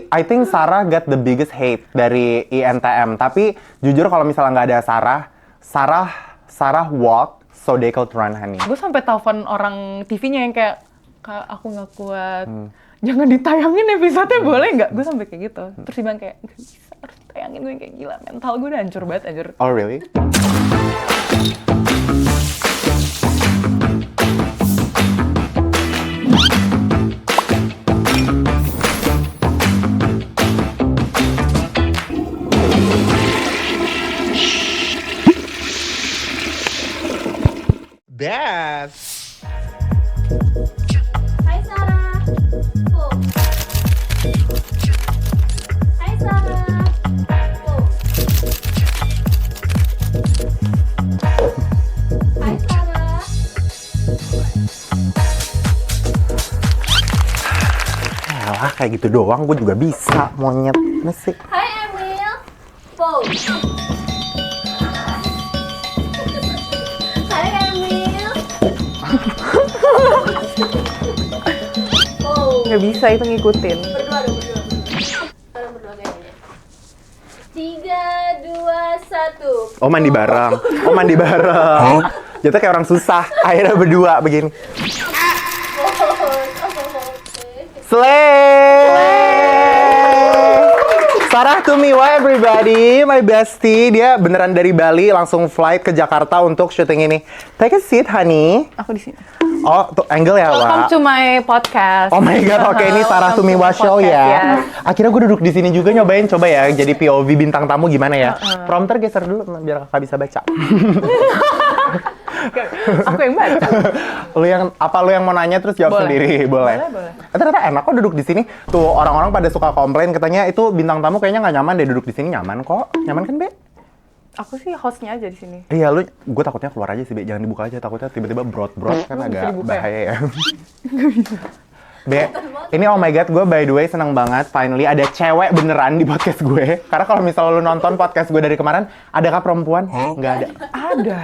I think Sarah got the biggest hate dari INTM. Tapi jujur kalau misalnya nggak ada Sarah walk so they could run, honey. Gue sampai telepon orang TV-nya yang kayak, Kak, aku nggak kuat. Jangan ditayangin episode-nya, boleh nggak? Gue sampai kayak gitu. Terus dia bilang kayak, nggak bisa, harus ditayangin. Gue kayak gila, mental gue udah hancur banget, anjir. Oh really? Best. Hai Sarah. Oh. Hai Sarah. Oh. Hai Sarah. Alah, kayak gitu doang gue juga bisa, monyet. Masih. Hai Emil. Oh. Hai Emil. Oh. Nggak bisa itu ngikutin. Berdua dong, berdua. Kalian berdua kayaknya. 3, 2, 1. Oh mandi bareng. Oh mandi bareng. Jatuh kayak orang susah. Akhirnya berdua begini. Slay! Sarah Tumiwa everybody, my bestie. Dia beneran dari Bali langsung flight ke Jakarta untuk syuting ini. Take a seat, honey. Aku di sini. Oh, tuh angle ya, Welcome Wak? to my podcast. Oh my god, oke ini Sarah Welcome to Tumiwa my show podcast, ya. yes. Akhirnya gue duduk di sini juga nyobain, coba ya jadi POV bintang tamu gimana ya. Prompter geser dulu biar kakak bisa baca. Aku yang baca. Lu yang mau nanya terus jawab Boleh. sendiri, boleh. Boleh. Ternyata enak kok duduk di sini. Tuh orang-orang pada suka komplain katanya itu bintang tamu kayaknya nggak nyaman deh duduk di sini. Nyaman kok. Nyaman kan, Be? Aku sih hostnya aja di sini. Iya, gue takutnya keluar aja sih, Be. Jangan dibuka aja, takutnya tiba-tiba brot-brot kan Emang bisa agak dibuka ya? bahaya ya. Be, ini oh my god, gue by the way seneng banget finally ada cewek beneran di podcast gue. Karena kalau misalnya lu nonton podcast gue dari kemarin, adakah perempuan? Nggak ada. Ada.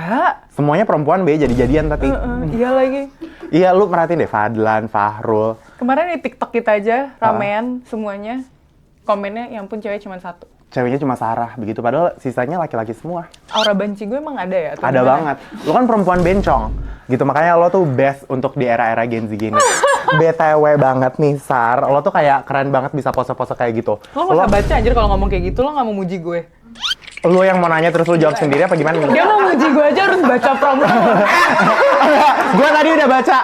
Semuanya perempuan, Be, jadi-jadian tapi. Iya lagi. Iya, lu merhatiin deh, Fadlan, Fahrul. Kemarin di TikTok kita aja ramean semuanya. Komennya, ya ampun cewek cuma satu. Ceweknya cuma Sarah, begitu. Padahal sisanya laki-laki semua. Aura banci gue emang ada ya? Atau Ada gimana? banget. Lu kan perempuan bencong. Gitu, makanya lo tuh best untuk di era-era Gen Z gini. BTW banget nih, Sar. Lo tuh kayak keren banget bisa pose-pose kayak gitu. Lo gak usah baca anjir kalau ngomong kayak gitu, lo gak mau muji gue. Lo yang mau nanya terus lo jawab sendiri apa gimana? Dia mau muji gue aja harus baca prompter. Gue tadi udah baca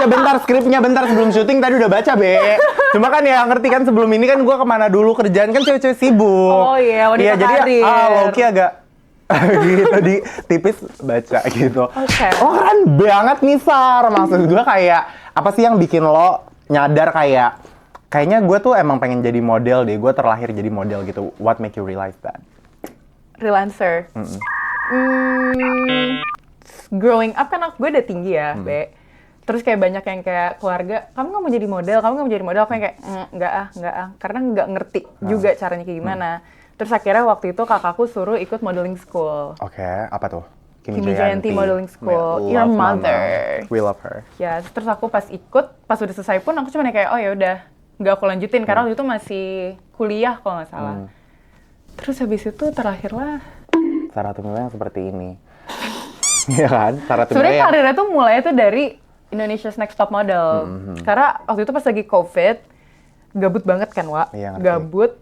bentar skripnya bentar sebelum syuting tadi udah baca, Be. Cuma kan ya ngerti kan sebelum ini kan gue kemana dulu kerjaan kan cewek-cewek sibuk. Oh iya, wanita Iya jadi karir. Loki agak gitu di tipis baca gitu. Oke. Oh keren banget nih, Sar. Maksud gue kayak apa sih yang bikin lo nyadar kayaknya gue tuh emang pengen jadi model deh. Gue terlahir jadi model gitu. What make you realize that? Real answer. Growing up kan gue udah tinggi ya, Be. Terus kayak banyak yang kayak keluarga, kamu nggak mau jadi model, kamu nggak mau jadi model. Aku yang kayak, nggak ah. Karena nggak ngerti juga caranya kayak gimana. Terus akhirnya waktu itu kakakku suruh ikut modeling school. Oke, apa tuh? Kimi Jayanti Modeling School. We Your love mother. Mama. We love her. Ya, terus aku pas udah selesai pun aku cuma kayak, oh ya udah, nggak aku lanjutin karena waktu itu masih kuliah kalau nggak salah. Terus habis itu terakhirlah. Sarah Tumiwa yang seperti ini. Iya kan? Sarah Tumiwa Sebenarnya yang... karirnya tuh mulai tuh dari Indonesia's Next Top Model. Karena waktu itu pas lagi COVID, gabut banget kan, Wak? Iya, ngerti. Gabut.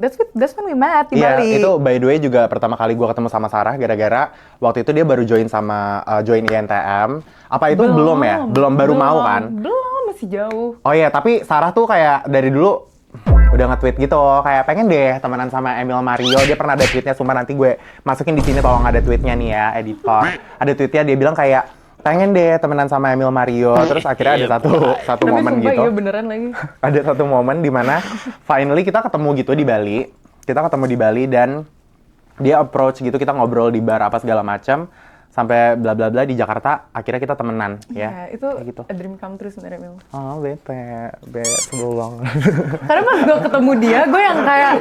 That's when we met di Iya, Bali. itu by the way juga pertama kali gue ketemu sama Sarah gara-gara waktu itu dia baru join INTM. Apa itu belum ya? Baru mau kan? Belum, masih jauh. Oh iya, tapi Sarah tuh kayak dari dulu udah nge-tweet gitu, kayak pengen deh temenan sama Emil Mario. Dia pernah ada tweetnya, sumpah nanti gue masukin di sini tolong ada tweetnya nih ya, editor. Ada tweetnya dia bilang kayak pengen deh temenan sama Emil Mario. Terus akhirnya ada satu Tapi momen sumpah gitu. iya beneran lagi. Ada satu momen di mana finally kita ketemu gitu di Bali. Kita ketemu di Bali dan dia approach gitu, kita ngobrol di bar apa segala macam sampai bla bla bla di Jakarta. Akhirnya kita temenan ya. Itu Kayak gitu. a dream come true sebenarnya, Mil. Oh, bete sebel banget. Karena pas gue ketemu dia, gue yang kayak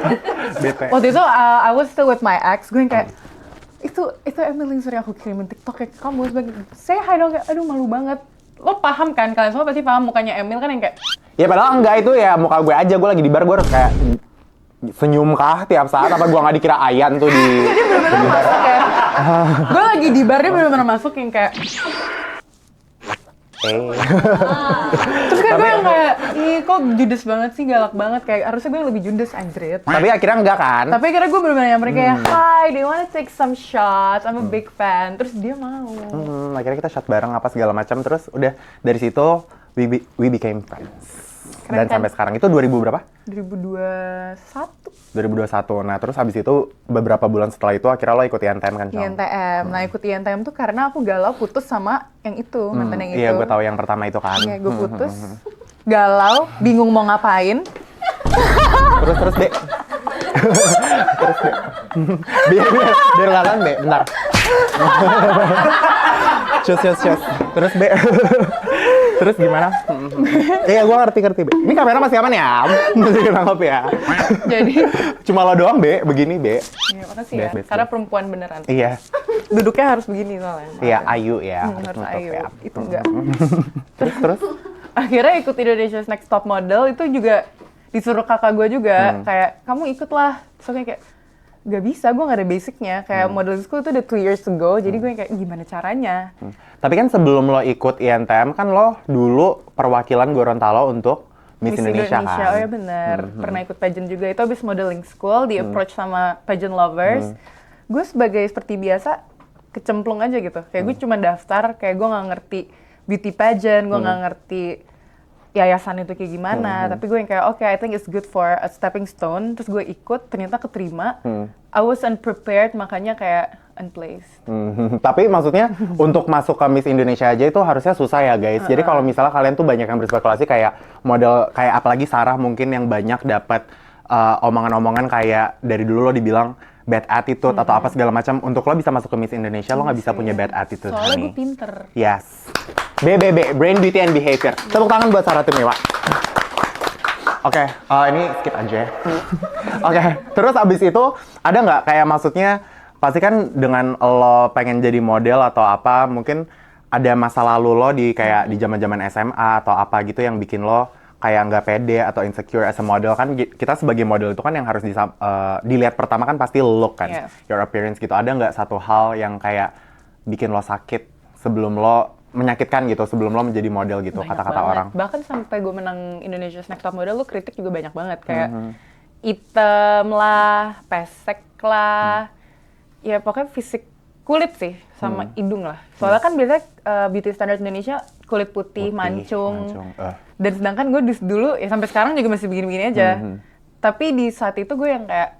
Bete. waktu itu I was still with my ex, gue yang kayak itu Emily yang sering aku kirimin TikTok kayak kamu sebagai say hi dong, kayak aduh malu banget. Lo paham kan, kalian semua pasti paham mukanya Emil kan yang kayak Ya padahal enggak, itu ya muka gue aja, gue lagi di bar gue harus kayak senyum kah tiap saat? Apa gua nggak dikira Ayan tuh di... Dia bener-bener masuk ya. Gue lagi di bar, dia bener-bener masuk yang kayak... Terus kayak gue yang kayak, ih kok judes banget sih, galak banget. Kayak harusnya gue yang lebih judes, anjrit. Tapi akhirnya enggak kan? Tapi akhirnya gue bener-bener nyamperin kayak, hi, do you wanna take some shots? I'm a big fan. Terus dia mau. Akhirnya kita shot bareng apa segala macam. Terus udah dari situ we became friends. Keren Dan kan? sampai sekarang itu 2000 berapa? 2021. 2021. Nah, terus habis itu beberapa bulan setelah itu akhirnya lo ikut INTM kan, Cong? INTM. Nah, ikut INTM tuh karena aku galau putus sama yang itu, mantan yang itu. Iya, gue tahu yang pertama itu kan. Iya, gue putus. Galau, bingung mau ngapain. Terus Be. Terus Be. Biar lalan Be, bentar. Cus. Terus Be. Terus gimana? Iya, gue ngerti Be. Ini kamera masih aman ya? Masih nangkep ya? Jadi, Cuma lo doang Be, begini Be. ya makasih ya. Best. Karena perempuan beneran. Iya. Duduknya harus begini soalnya. Iya, Ayu ya. Harus nutup ayo. ya. Itu enggak. Terus? Akhirnya ikut Indonesia's Next Top Model itu juga disuruh kakak gue juga kayak kamu ikutlah. Soalnya kayak gak bisa, gue gak ada basicnya. Kayak modeling school itu udah 2 years ago, jadi gue yang kayak gimana caranya. Tapi kan sebelum lo ikut INTM kan lo dulu perwakilan Gorontalo untuk Miss Indonesia kan? Oh ya benar. Pernah ikut pageant juga. Itu habis modeling school, di approach sama pageant lovers. Gue sebagai seperti biasa, kecemplung aja gitu. Kayak gue cuma daftar, kayak gue nggak ngerti beauty pageant, gue nggak ngerti yayasan itu kayak gimana. Tapi gue yang kayak, oke, I think it's good for a stepping stone. Terus gue ikut, ternyata keterima. I was unprepared, makanya kayak unplaced. Tapi maksudnya untuk masuk ke Miss Indonesia aja itu harusnya susah ya guys. Jadi kalau misalnya kalian tuh banyak yang berspekulasi kayak model, kayak apalagi Sarah mungkin yang banyak dapat omongan-omongan kayak dari dulu lo dibilang bad attitude atau apa segala macam. Untuk lo bisa masuk ke Miss Indonesia, lo nggak bisa punya bad attitude. Soalnya honey. gue pinter. Yes. Brain, Beauty, and Behavior. Tepuk tangan buat Sarah Tumiwa. Oke, ini skip aja ya. Oke, terus abis itu ada nggak kayak maksudnya pasti kan dengan lo pengen jadi model atau apa, mungkin ada masa lalu lo di kayak di zaman-zaman SMA atau apa gitu yang bikin lo kayak nggak pede atau insecure as a model kan. Kita sebagai model itu kan yang harus dilihat pertama kan pasti look kan, your appearance gitu. Ada nggak satu hal yang kayak bikin lo sakit sebelum lo menyakitkan gitu sebelum lo menjadi model gitu, Banyak kata-kata banget. orang? Bahkan sampai gue menang Indonesia's Next Top Model, lo kritik juga banyak banget. Kayak item lah, pesek lah, ya pokoknya fisik kulit sih, sama hidung lah. Soalnya kan biasanya beauty standard Indonesia kulit putih, mancung. Dan sedangkan gue dulu, ya sampai sekarang juga masih begini-begini aja. Tapi di saat itu gue yang kayak,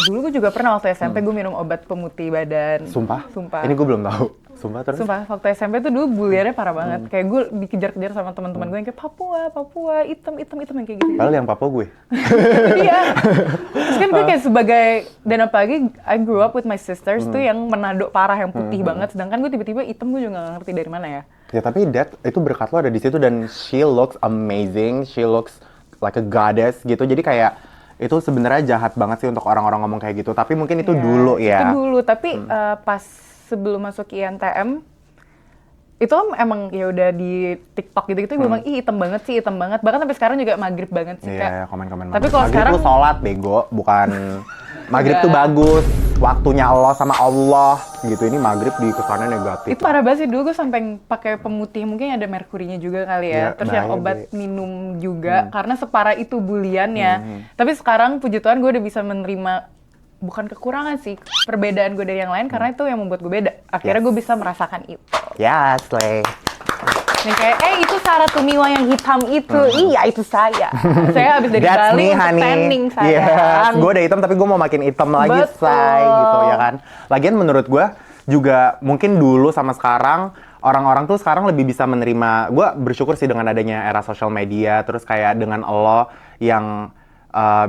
dulu gue juga pernah waktu SMP gue minum obat pemutih badan. Sumpah? Sumpah. Ini gue belum tahu. Sumpah terus? Sumpah, waktu SMP tuh dulu buliannya parah banget. Kayak gue dikejar-kejar sama teman-teman gue yang kayak Papua, hitam yang kayak gitu. Padahal yang Papua gue. Iya. Terus kan gue kayak sebagai, dan apalagi I grew up with my sisters tuh yang Manado parah, yang putih banget. Sedangkan gue tiba-tiba hitam, gue juga gak ngerti dari mana ya. Ya tapi itu berkat lo ada di situ dan she looks amazing, she looks like a goddess gitu. Jadi kayak itu sebenarnya jahat banget sih untuk orang-orang ngomong kayak gitu. Tapi mungkin itu dulu ya. Itu dulu, tapi pas sebelum masuk INTM, itu kan emang ya udah di TikTok gitu-gitu gue bilang, ih hitam banget sih, hitam banget. Bahkan sampai sekarang juga maghrib banget sih. Iya, komen-komen. Tapi kalau maghrib sekarang tuh sholat bego, bukan maghrib tuh bagus, waktunya Allah sama Allah gitu. Ini maghrib di kesannya negatif. itu parah banget sih. Dulu gue sampai pakai pemutih, mungkin ada merkurinya juga kali ya. Iya, Terus yang bahaya, obat minum juga, karena separah itu buliannya. Tapi sekarang puji Tuhan gue udah bisa menerima, bukan kekurangan sih, perbedaan gue dari yang lain, karena itu yang membuat gue beda. Akhirnya gue bisa merasakan itu. Ya, slay. Yang kayak, itu Sarah Tumiwa yang hitam itu. Iya, itu saya. Saya habis dari That's Bali me, untuk honey. tanning, sayang. Yes, gue udah hitam tapi gue mau makin hitam lagi, Betul. say, gitu ya kan. Lagian menurut gue juga mungkin dulu sama sekarang, orang-orang tuh sekarang lebih bisa menerima. Gue bersyukur sih dengan adanya era sosial media, terus kayak dengan Allah yang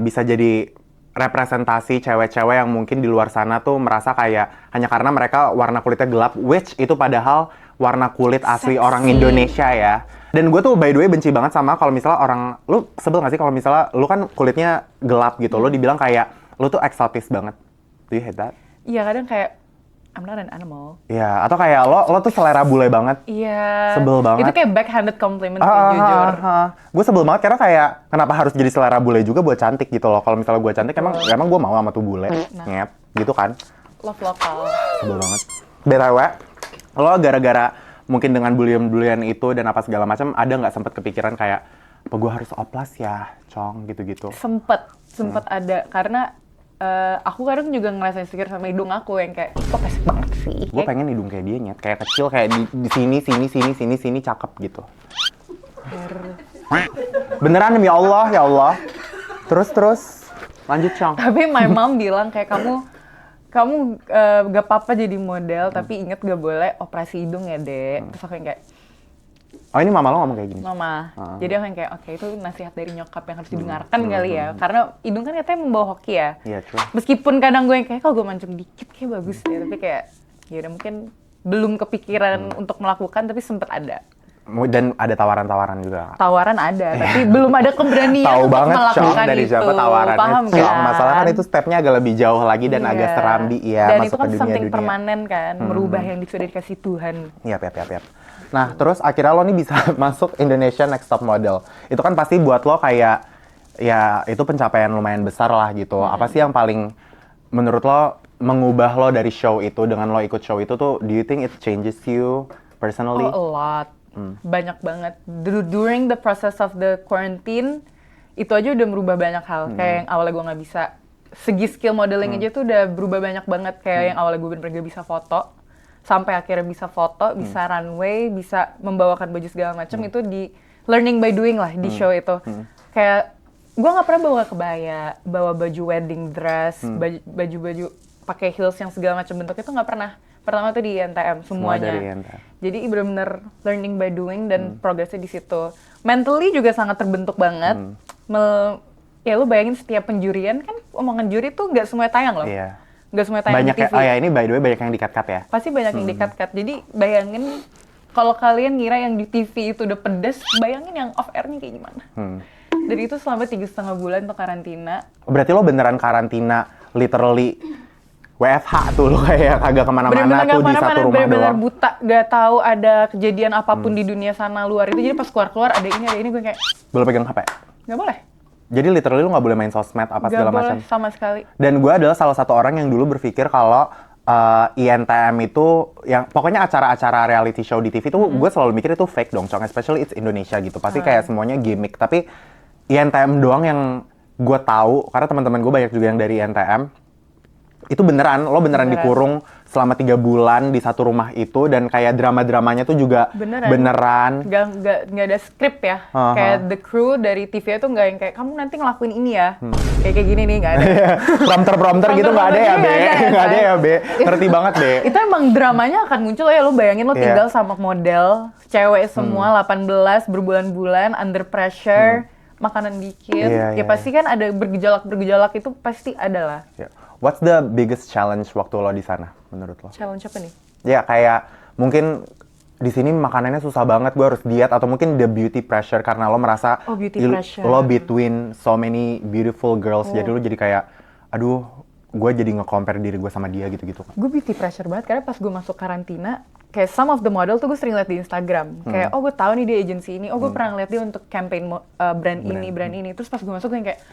bisa jadi representasi cewek-cewek yang mungkin di luar sana tuh merasa kayak hanya karena mereka warna kulitnya gelap, which itu padahal warna kulit asli orang Indonesia ya. Dan gue tuh by the way benci banget sama kalau misalnya orang, lu sebel gak sih kalau misalnya lu kan kulitnya gelap gitu, lu dibilang kayak lu tuh eksotis banget. Do you hate that? Iya, kadang kayak, I'm not an animal. Iya, atau kayak lo tuh selera bule banget. Iya. Sebel banget. Itu kayak backhanded compliment sih, jujur. Gue sebel banget karena kayak kenapa harus jadi selera bule juga buat cantik gitu loh. Kalau misalnya gue cantik emang gue mau sama tuh bule. Ngep, gitu kan. Love lokal. Sebel banget. BTW, lo gara-gara mungkin dengan bulian-bulian itu dan apa segala macam ada nggak sempet kepikiran kayak apa gue harus oplas ya, Cong, gitu-gitu? Sempet ada karena aku kadang juga ngerasa insecure sama hidung aku yang kayak kok pesek banget sih. Gue pengen hidung kayak dia, Nyet. Kayak kecil, kayak di sini cakep gitu. Beneran demi Allah, ya Allah. Terus lanjut, Cong. Tapi my mom bilang kayak kamu gak apa-apa jadi model, tapi inget gak boleh operasi hidung ya, Dek. Terus aku yang kayak, Oh, ini mama lo ngomong kayak gini? Mama. Jadi aku yang kayak, oke, itu nasihat dari nyokap yang harus didengarkan kali ya. Karena hidung kan katanya membawa hoki ya. Iya, true. Meskipun kadang gue yang kayak, kalau gue mancung dikit kayak bagus deh. Tapi kayak, ya udah mungkin belum kepikiran untuk melakukan, tapi sempet ada. Dan ada tawaran-tawaran juga. Tawaran ada, tapi belum ada keberanian Tahu untuk banget, Cong, melakukan dari itu. siapa tawarannya, Paham Cong. kan? Masalah kan itu stepnya agak lebih jauh lagi dan agak serambi ya, Dan masuk itu kan ke something dunia-dunia. permanen kan, merubah yang sudah dikasih Tuhan. Iya, Nah, terus akhirnya lo nih bisa masuk Indonesia Next Top Model. Itu kan pasti buat lo kayak, ya itu pencapaian lumayan besar lah gitu. Apa sih yang paling menurut lo mengubah lo dari show itu, dengan lo ikut show itu tuh, do you think it changes you personally? Oh, a lot. Banyak banget. During the process of the quarantine, itu aja udah merubah banyak hal. Kayak yang awalnya gue nggak bisa, segi skill modeling aja tuh udah berubah banyak banget. Kayak yang awalnya gue bener-bener gak bisa foto, sampai akhirnya bisa foto, bisa runway, bisa membawakan baju segala macam, itu di learning by doing lah di show itu. Kayak gue nggak pernah bawa kebaya, bawa baju wedding dress, baju-baju pakai heels yang segala macam bentuk itu nggak pernah. Pertama tuh di INTM semuanya. Semua dari INTM. Jadi benar-benar learning by doing dan progresnya di situ. Mentally juga sangat terbentuk banget. Ya lu bayangin setiap penjurian kan, omongan juri tuh nggak semuanya tayang loh. Iya. Nggak semuanya tayang Banyak di TV. ya, oh ya ini by the way banyak yang di-cut ya? Pasti banyak yang di-cut. Jadi bayangin kalau kalian ngira yang di TV itu udah pedes, bayangin yang off air-nya kayak gimana. Dan itu selama 3,5 bulan untuk karantina. Berarti lo beneran karantina, literally WFH tuh lo kayak kagak kemana-mana Bener-bener tuh di satu rumah bener-bener doang. buta, gak tahu ada kejadian apapun di dunia sana luar itu. Jadi pas keluar-keluar ada ini gue kayak, Boleh pegang HP? gak boleh. Jadi literally lo gak boleh main sosmed apa Gak segala boleh macam. sama sekali. Dan gue adalah salah satu orang yang dulu berpikir kalau INTM itu, yang pokoknya acara-acara reality show di TV tuh gue selalu mikir itu fake dong, Cong. Especially it's Indonesia gitu. Pasti kayak semuanya gimmick. Tapi INTM doang yang gue tahu, karena teman-teman gue banyak juga yang dari INTM. Itu beneran, lo beneran dikurung selama 3 bulan di satu rumah itu, dan kayak drama-dramanya tuh juga beneran. Gak ada skrip ya. Kayak the crew dari TV itu gak yang kayak, kamu nanti ngelakuin ini ya. Kayak gini nih, gak ada. Prompter gitu nggak ada ya, Be? Nggak ada ya, Be? Ngerti banget, Be. Itu emang dramanya akan muncul ya, lo bayangin lo tinggal sama model, cewek semua, 18, berbulan-bulan, under pressure, makanan dikit. Ya pasti kan ada bergejolak itu pasti ada lah. What's the biggest challenge waktu lo di sana, menurut lo? Challenge apa nih? Ya kayak mungkin di sini makanannya susah banget, gue harus diet, atau mungkin the beauty pressure karena lo merasa lo between so many beautiful girls, jadi lo jadi kayak, aduh, gue jadi nge-compare diri gue sama dia gitu-gitu. Gue beauty pressure banget karena pas gue masuk karantina, kayak some of the model tuh gue sering liat di Instagram. Kayak, oh gue tahu nih dia agency ini, oh gue pernah ngeliat dia untuk campaign brand ini. Terus pas gue masuk gue yang kayak,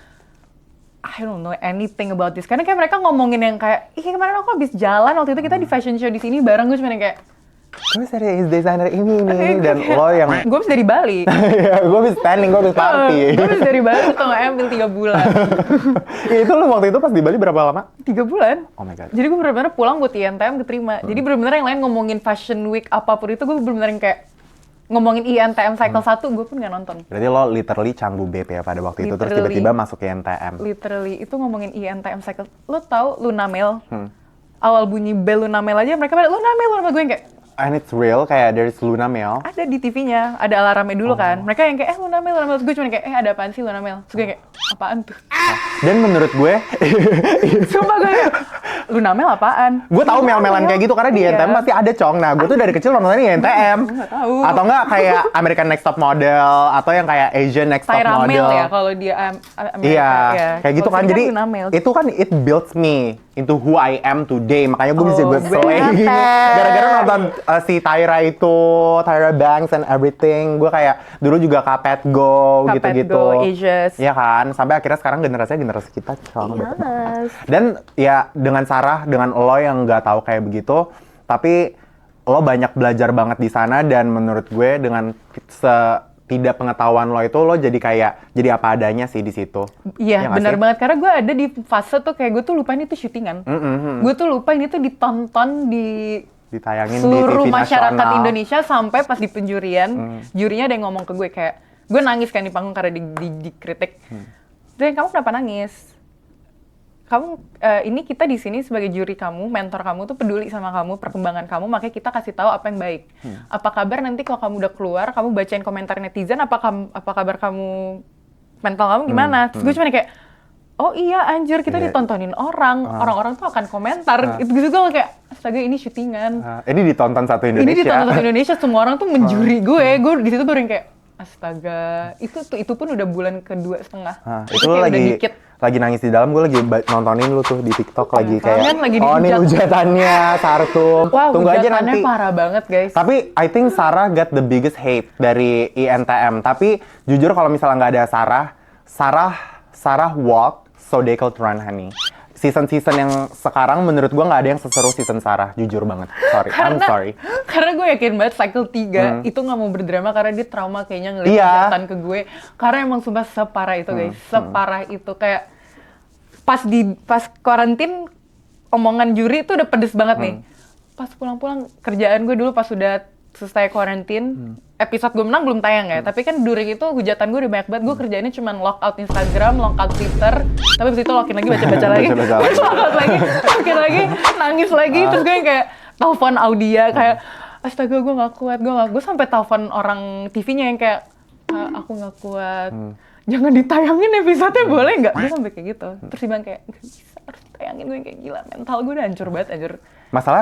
I don't know anything about this. Karena kayak mereka ngomongin yang kayak, ih kemarin aku habis jalan, waktu itu kita di fashion show di sini bareng, gue cuma yang kayak, gue dari desainer ini, dan lo yang... gue habis dari Bali. Gue habis standing, gue habis party. Gue habis dari Bali, atau nggak ambil 3 bulan. Itu lo waktu itu pas di Bali berapa lama? 3 bulan. Oh my God. Jadi gue bener-bener pulang buat INTM keterima. Jadi bener-bener yang lain ngomongin fashion week apapun itu, gue bener-bener yang kayak, ngomongin INTM Cycle 1, gue pun nggak nonton. Berarti lo literally canggu beb ya pada waktu itu, terus tiba-tiba masuk ke INTM. Literally, itu ngomongin INTM Cycle. Lo tau Luna Mel? Awal bunyi bell Luna Mel aja, mereka pada Luna Mel, gue yang kayak, And it's real, kayak there's Luna Mel. ada di TV-nya, ada alarmnya dulu kan. Mereka yang kayak, Luna Mel. Terus gue cuma kayak, ada apaan sih Luna Mel? Terus gue kayak, apaan tuh? Dan menurut gue, Sumpah gue kayak, Luna Mel apaan? gue tahu mel-melan kayak gitu karena di INTM pasti ada, Cong. Nah, gue tuh dari kecil nontonnya INTM. Nggak tahu. Atau enggak kayak American Next Top Model, atau yang kayak Asian Next Top Tyra Model. Mel ya kalau dia Amerika. Iya, ya. kayak gitu Kalau kan. sini Jadi Luna Mel. itu kan it builds me into who I am today. Makanya gue bisa Oh, slay. bener. Gara-gara nonton si Tyra Banks and everything. Gue kayak dulu juga Kapet Go Kapet gitu-gitu. Go, Aegis. Iya kan? Sampai akhirnya sekarang generasi kita strong banget. Yes. Dan ya dengan Sarah, dengan lo yang nggak tahu kayak begitu, tapi lo banyak belajar banget di sana dan menurut gue dengan tidak pengetahuan lo itu lo jadi apa adanya sih di situ. Iya, nggak benar sih? banget. Karena gue ada di fase tuh kayak gue tuh lupain itu syutingan. Gue tuh lupain itu ditonton di Ditayangin seluruh di TV masyarakat nasional. Indonesia sampai pas di penjurian, jurinya ada yang ngomong ke gue kayak, gue nangis kan di panggung karena dikritik. Dan kamu kenapa nangis? Kamu ini kita di sini sebagai juri kamu, mentor kamu tuh peduli sama kamu, perkembangan kamu, makanya kita kasih tahu apa yang baik. Apa kabar nanti kalau kamu udah keluar, kamu bacain komentar netizen, apa kabar kamu, mental kamu gimana? Terus gue cuma kayak, oh iya anjir kita Iya. ditontonin orang-orang tuh akan komentar. Itu juga kayak, astaga ini syutingan. Ini ditonton satu Ini Indonesia. ditonton satu Indonesia, semua orang tuh menjuri gue di situ baru yang kayak, astaga, itu pun udah bulan kedua-setengah. Itu kayak udah lagi dikit. lagi nangis di dalam, gue lagi nontonin lu tuh di TikTok lagi kayak kangen, lagi oh ini dihujat." hujatannya Sartum. Wah, Tunggu aja hujatannya nanti. parah banget guys. Tapi I think Sarah got the biggest hate dari INTM. Tapi jujur kalau misalnya nggak ada Sarah walk so they could run, honey. Season-season yang sekarang menurut gua nggak ada yang seseru season Sarah, jujur banget. I'm sorry. Karena gue yakin banget cycle 3 itu nggak mau berdrama karena dia trauma kayaknya ngeliat Iya. hujatan ke gue. Karena emang sumpah separah itu guys, separah itu kayak pas karantin omongan juri itu udah pedes banget nih. Pas pulang-pulang kerjaan gue dulu pas udah selesai karantin, episode gue menang belum tayang ya, tapi kan during itu hujatan gue udah banyak banget. Gue kerjainnya cuma lockout Instagram, lockout Twitter, tapi abis itu login lagi baca-baca lagi, Baca-baca lagi. lockout lagi, login lagi, nangis lagi, terus gue yang kayak telepon Audia kayak astaga gue nggak kuat, gue sampai telepon orang TV-nya yang kayak aku nggak kuat, jangan ditayangin episode-nya boleh nggak? Gue sampai kayak gitu, terus dia bilang kayak nggak bisa, harus ditayangin. Gue yang kayak gila, mental gue udah hancur banget, hancur. Masalah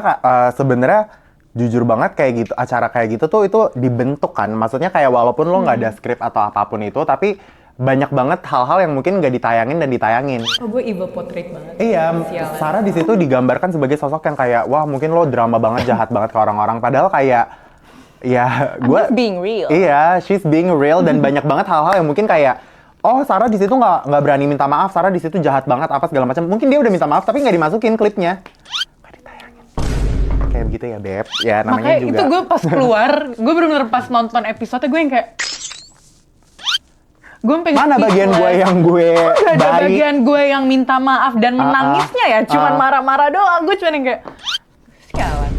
sebenarnya jujur banget kayak gitu, acara kayak gitu tuh itu dibentuk kan. Maksudnya kayak walaupun lo nggak ada skrip atau apapun itu, tapi banyak banget hal-hal yang mungkin nggak ditayangin dan ditayangin. Oh, gue evil portrait banget. Iya, Sialan. Sarah di situ digambarkan sebagai sosok yang kayak wah mungkin lo drama banget, jahat banget ke orang-orang. Padahal kayak ya I'm gue just being real. Iya, she's being real dan banyak banget hal-hal yang mungkin kayak oh Sarah di situ nggak berani minta maaf, Sarah di situ jahat banget apa segala macam. Mungkin dia udah minta maaf tapi nggak dimasukin klipnya. Nggak ditayangin. Kayak begitu ya Beb. Ya namanya Makanya juga. itu gue pas keluar, gue bener-bener pas nonton episode gue yang kayak gue pengen Mana bagian gue yang gue Gak ada baik? bagian gue yang minta maaf dan menangisnya ya, cuman marah-marah doang. Gue cuman yang kayak sialan.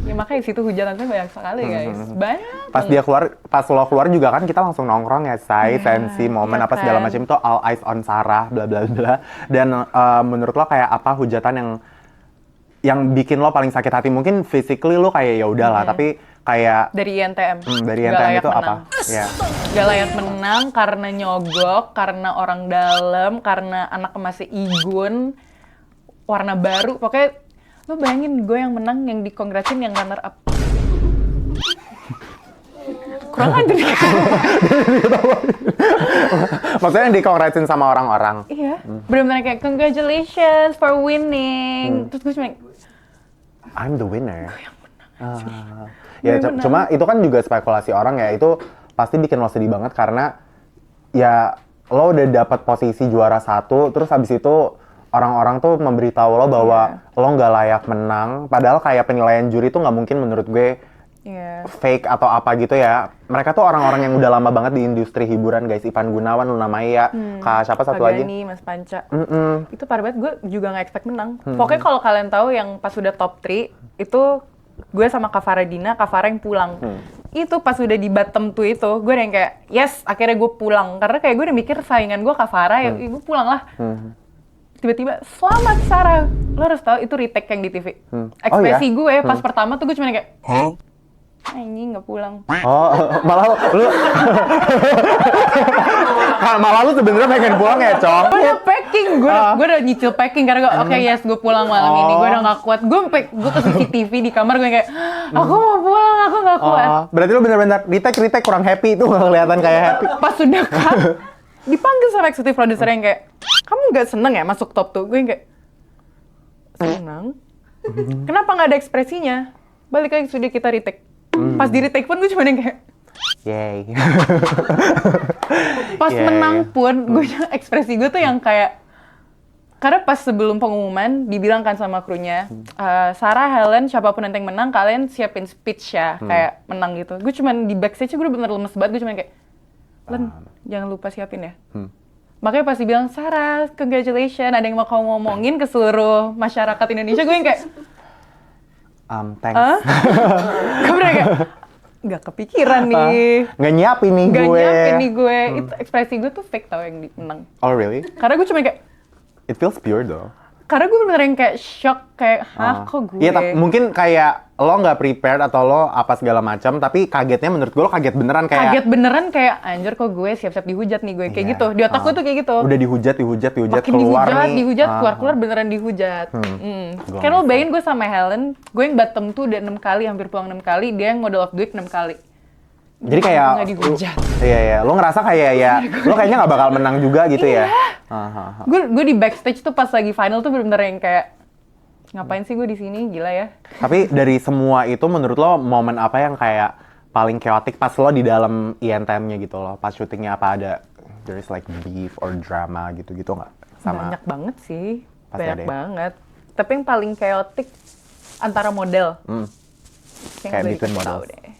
Ya makanya situ hujanannya banyak sekali guys, banyak. Pas dia keluar, pas lo keluar juga kan kita langsung nongkrong ya, say, tensi, momen iya apa segala kan. macam itu all eyes on Sarah, bla bla bla. Dan menurut lo kayak apa hujatan yang bikin lo paling sakit hati? Mungkin physically lo kayak ya udahlah, tapi kayak Dari INTM. dari Gak NTM layak itu menang. apa? Ya. Gak layak menang karena nyogok, karena orang dalam, karena anaknya masih igun, warna baru. Pokoknya lo bayangin gue yang menang, yang dikongrasin yang runner up. Kurang aja nih. Maksudnya yang dikongrasin sama orang-orang. Iya, bener-bener kayak congratulations for winning. Terus gue cuma, I'm the winner. Gue Ya yang menang. cuma itu kan juga spekulasi orang ya, itu pasti bikin lo sedih banget karena ya lo udah dapat posisi juara 1, terus habis itu orang-orang tuh memberitahu lo bahwa lo nggak layak menang, padahal kayak penilaian juri tuh nggak mungkin menurut gue iya. fake atau apa gitu ya. Mereka tuh orang-orang yang udah lama banget di industri hiburan guys. Ivan Gunawan, Luna Maya, Kak siapa satu lagi? Pagani, Mas Panca. Mm-mm. Itu parah banget, gue juga nggak expect menang. Pokoknya kalau kalian tahu yang pas udah top 3, itu gue sama Kak Faradina, Kak Farah yang pulang. Itu pas udah di bottom 2 itu, gue udah yang kayak, yes, akhirnya gue pulang. Karena kayak gue udah mikir saingan gue Kak Farah, ya gue pulang lah. Tiba-tiba, selamat Sarah. Lo harus tahu itu retake yang di TV. Ekspresi gue pas pertama tuh gue cuma kayak, anjing nggak pulang. Oh, malah lu malah lu sebenarnya pengen pulang ya, Cong. Gue udah packing, gue udah nyicil packing karena gue, oke yes, gue pulang malam ini. Gue udah nggak kuat. Gue ke CCTV di kamar gue kayak, aku mau pulang, aku nggak kuat. Oh, berarti lu bener-bener retake kurang happy itu, nggak kelihatan kayak happy. Pas sudah kan, dipanggil sama eksekutif produser yang kayak, kamu nggak seneng ya masuk top tuh? Gue yang kayak, senang. Kenapa nggak ada ekspresinya? Balik lagi studio kita retake. Pas di retake pun gue cuma yang kayak Yay. pas Yeah, menang yeah. pun gue ekspresi gue tuh yang kayak karena pas sebelum pengumuman dibilang kan sama krunya Sarah, Helen, siapapun nanti yang menang kalian siapin speech ya kayak menang gitu. Gue cuman di backstage gue bener lemes banget, gue cuman kayak Len, jangan lupa siapin ya. Makanya pas dibilang Sarah, congratulations, ada yang mau kamu ngomongin ke seluruh masyarakat Indonesia, gue yang kayak Thanks. gue bener kayak nggak kepikiran nih. Nggak nyiapin nih Gak gue. nyiapin nih gue, itu ekspresi gue tuh fake tau yang menang. Oh really? Karena gue cuma kayak, It feels pure though. karena gue bener yang kayak shock, kayak, hah kok gue? Iya, mungkin kayak lo nggak prepared atau lo apa segala macam, tapi kagetnya menurut gue lo kaget beneran kayak. Kaget beneran kayak, anjir kok gue siap-siap dihujat nih gue, kayak Iya. gitu. Di otak gue tuh kayak gitu. Udah dihujat, Makin keluar dihujat, nih. dihujat, keluar beneran dihujat. Gua Kayak lo ngerasa. bayangin gue sama Helen, gue yang bottom tuh udah 6 kali, hampir pulang 6 kali, dia yang model of the week 6 kali. Jadi kayak Nggak dihujat. Iya, lo ngerasa kayak ya, lo kayaknya nggak bakal menang juga gitu ya. Gue di backstage tuh pas lagi final tuh bener-bener yang kayak, ngapain sih gue di sini, gila ya. Tapi dari semua itu menurut lo momen apa yang kayak paling chaotic pas lo di dalam ENTM-nya gitu loh, pas syutingnya apa ada there is like beef or drama gitu-gitu nggak? Sama Banyak banget sih, Pasti banyak ada ya? banget. Tapi yang paling chaotic antara model. Kayak lebih between tahu models. deh.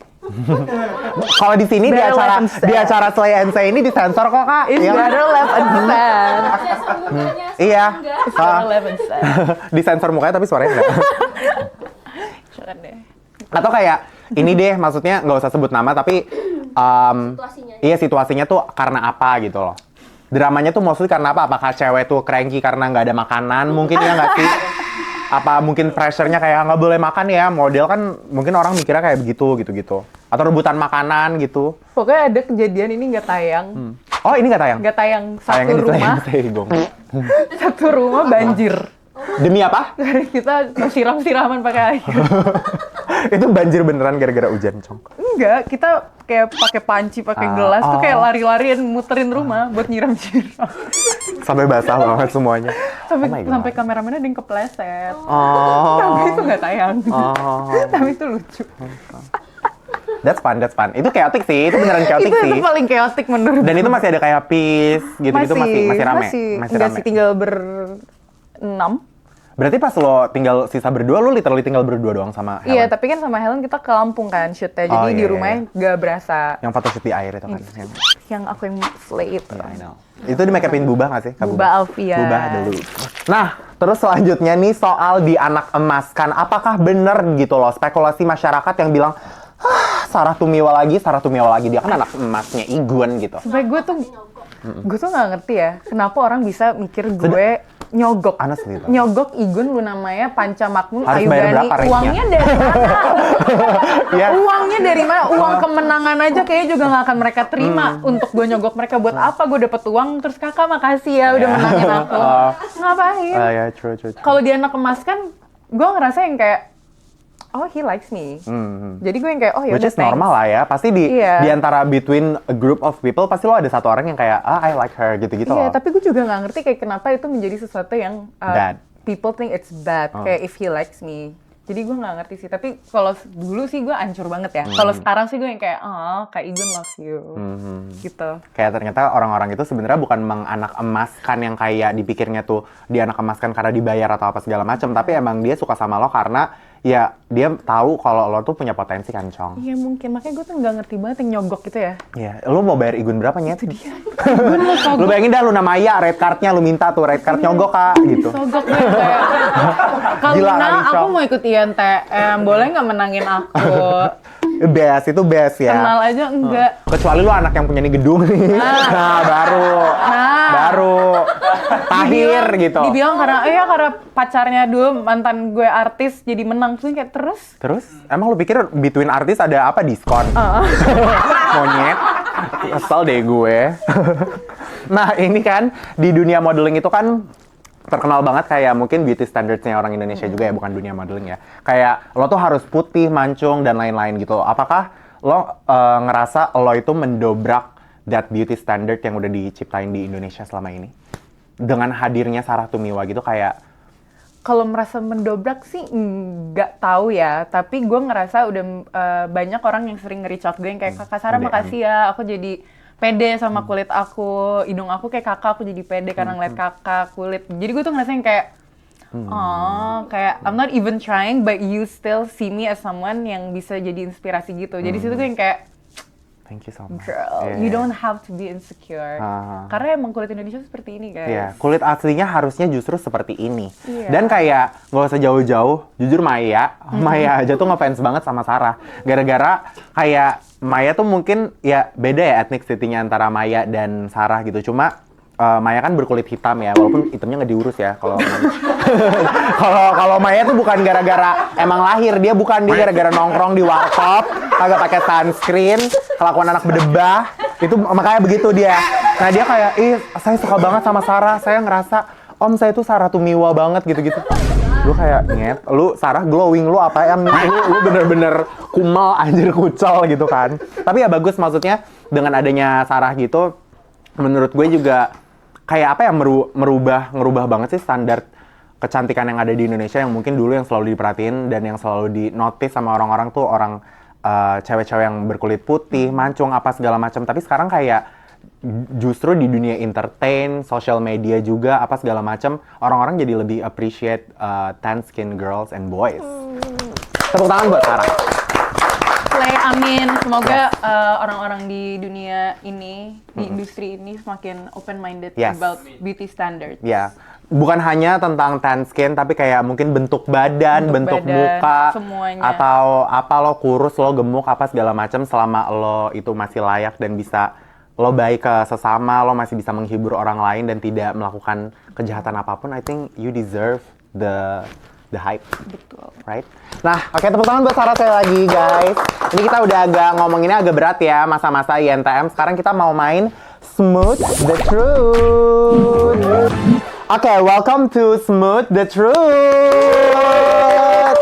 kalau di sini Better left and di acara Slay and Say ini disensor kok kak. It's Iya kan? better left and sad. Sensor mukanya Iya. enggak. It's better left and sad. Disensor mukanya tapi suaranya enggak. Jangan deh. Atau kayak ini deh, maksudnya nggak usah sebut nama tapi Situasinya. iya situasinya tuh karena apa gitu loh. Dramanya tuh mostly karena apa? Apakah cewek tuh cranky karena nggak ada makanan? Mungkin ya nggak sih? Apa mungkin pressure-nya kayak nggak boleh makan ya? Model kan mungkin orang mikirnya kayak begitu gitu-gitu. Atau rebutan makanan gitu. Pokoknya ada kejadian ini nggak tayang. Oh ini nggak tayang? Nggak tayang satu Tayangnya di rumah, Slay Gong. satu rumah banjir. Demi apa? Karena kita siram-siraman pakai air. Itu banjir beneran gara-gara hujan, Cong. Enggak, kita kayak pakai panci, pakai gelas tuh kayak lari-larian muterin rumah buat nyiram-nyiram. Sampai basah banget semuanya. Sampai Oh my God. sampai kameramennya ada yang kepleset. Oh. Tapi itu nggak tayang. Oh. Tapi itu lucu. That's fun. Itu chaotic sih, itu beneran chaotic itu sih. paling chaotic menurut Dan itu masih ada kayak peace gitu-gitu masih rame. Masih enggak rame. sih, tinggal ber-6. Berarti pas lo tinggal sisa berdua, lo literally tinggal berdua doang sama Helen? Iya, tapi kan sama Helen kita ke Lampung kan shootnya, jadi Oh, di iya, rumahnya nggak berasa. Yang photoshoot di air itu kan. Yang aku yang slay itu. I know. Itu di make upin Bubah nggak sih? Kak Bubah Alfian. Bubah dulu. Nah, terus selanjutnya nih soal di anak emaskan. Apakah bener gitu loh spekulasi masyarakat yang bilang, Sarah Tumiwa lagi. Dia kan anak emasnya Igun gitu. Sampai gue tuh nggak ngerti ya, kenapa orang bisa mikir gue nyogok. Honestly, though. Nyogok Igun lu namanya Panca Makmur Harus bayar Ayugani. berapa rate-nya? Uangnya dari mana? Iya. Uangnya dari mana? Uang kemenangan aja kayaknya juga nggak akan mereka terima untuk gue nyogok mereka. Buat apa gue dapet uang terus kakak makasih ya udah menangin aku. Ngapain? Ya, true. Kalau di anak emas kan gue ngerasa yang kayak oh he likes me. Jadi gue yang kayak oh ya Which udah is normal lah ya. Pasti Iya. di antara between a group of people pasti lo ada satu orang yang kayak I like her gitu-gitu Iya, loh. tapi gue juga nggak ngerti kayak kenapa itu menjadi sesuatu yang Bad. people think it's bad. Kayak if he likes me. Jadi gue nggak ngerti sih. Tapi kalau dulu sih gue hancur banget ya. Kalau sekarang sih gue yang kayak Kak Igun loves you. Gitu. Kayak ternyata orang-orang itu sebenarnya bukan menganak emaskan yang kayak dipikirnya tuh dia anak emaskan karena dibayar atau apa segala macam, tapi emang dia suka sama lo karena ya dia tahu kalau lo tuh punya potensi kan, Cong. Iya mungkin. Makanya gue tuh nggak ngerti banget yang nyogok gitu ya. Iya, lo mau bayar Igun berapa nyet? Igun lo sogok. Lu bayangin dah lu nama Maya, red card-nya lu minta tuh, red card nyogok kak, gitu. Sogok gue kayak Kak Gila Luna, kali, aku Cong. mau ikut INTM. Boleh nggak menangin aku? Best, itu best ya. Kenal aja enggak. Kecuali lu anak yang punya nih gedung nih. Nah, baru. Tahir gitu. Dibilang karena pacarnya dulu mantan gue artis jadi menang tuh kayak Terus, emang lu pikir between artis ada apa diskon? Monyet. Kesel deh gue. Nah, ini kan di dunia modeling itu kan terkenal banget kayak mungkin beauty standards-nya orang Indonesia juga ya, bukan dunia modeling ya. Kayak lo tuh harus putih, mancung, dan lain-lain gitu. Apakah lo ngerasa lo itu mendobrak that beauty standard yang udah diciptain di Indonesia selama ini? Dengan hadirnya Sarah Tumiwa gitu kayak Kalau merasa mendobrak sih nggak tahu ya, tapi gue ngerasa udah banyak orang yang sering nge-reach out gue yang kayak Kakak Sarah DM. makasih ya, aku jadi pede sama kulit aku, hidung aku kayak kakak, aku jadi pede karena ngeliat kakak kulit. Jadi gue tuh ngerasain kayak, oh kayak I'm not even trying, but you still see me as someone yang bisa jadi inspirasi gitu. Jadi situ gue yang kayak, Thank you so much. girl, Yeah, you yeah. don't have to be insecure. Karena emang kulit Indonesia seperti ini guys. Iya, kulit aslinya harusnya justru seperti ini. Iya. Dan kayak nggak usah jauh-jauh, jujur Maya aja tuh ngefans banget sama Sarah. Gara-gara kayak Maya tuh mungkin ya beda ya ethnicity-nya antara Maya dan Sarah gitu. Cuma Maya kan berkulit hitam ya, walaupun hitamnya nggak diurus ya. Kalau kalau Maya tuh bukan gara-gara emang lahir, dia gara-gara nongkrong di warkop, kagak pakai sunscreen, kelakuan anak berdebah, itu makanya begitu dia. Nah dia kayak, saya suka banget sama Sarah, saya ngerasa Om saya tuh Sarah Tumiwa banget gitu-gitu. Lu kayak nyet, lu Sarah glowing, lu apaan nih? Lu bener-bener kumal anjir kucel gitu kan. Tapi ya bagus maksudnya dengan adanya Sarah gitu, menurut gue juga kayak apa ya ngerubah banget sih standar kecantikan yang ada di Indonesia yang mungkin dulu yang selalu diperhatiin dan yang selalu di notice sama orang-orang tuh orang cewek-cewek yang berkulit putih, mancung apa segala macam. Tapi sekarang kayak justru di dunia entertain, social media juga apa segala macam, orang-orang jadi lebih appreciate tan skin girls and boys. Tepuk tangan buat Sarah. Slay, amin. Semoga orang-orang di dunia ini, di industri ini semakin open-minded Yes. about beauty standards. Ya, bukan hanya tentang tan skin, tapi kayak mungkin bentuk badan, bentuk badan, muka, semuanya. atau apa lo kurus, lo gemuk, apa segala macam, selama lo itu masih layak dan bisa lo baik ke sesama, lo masih bisa menghibur orang lain dan tidak melakukan kejahatan apapun, I think you deserve the hype. Betul. Right? Nah, oke, tepuk tangan buat Sarah saya lagi, guys. Ini kita udah ngomonginnya agak berat ya, masa-masa INTM. Sekarang kita mau main Smooth the Truth. Oke, welcome to Smooth the Truth,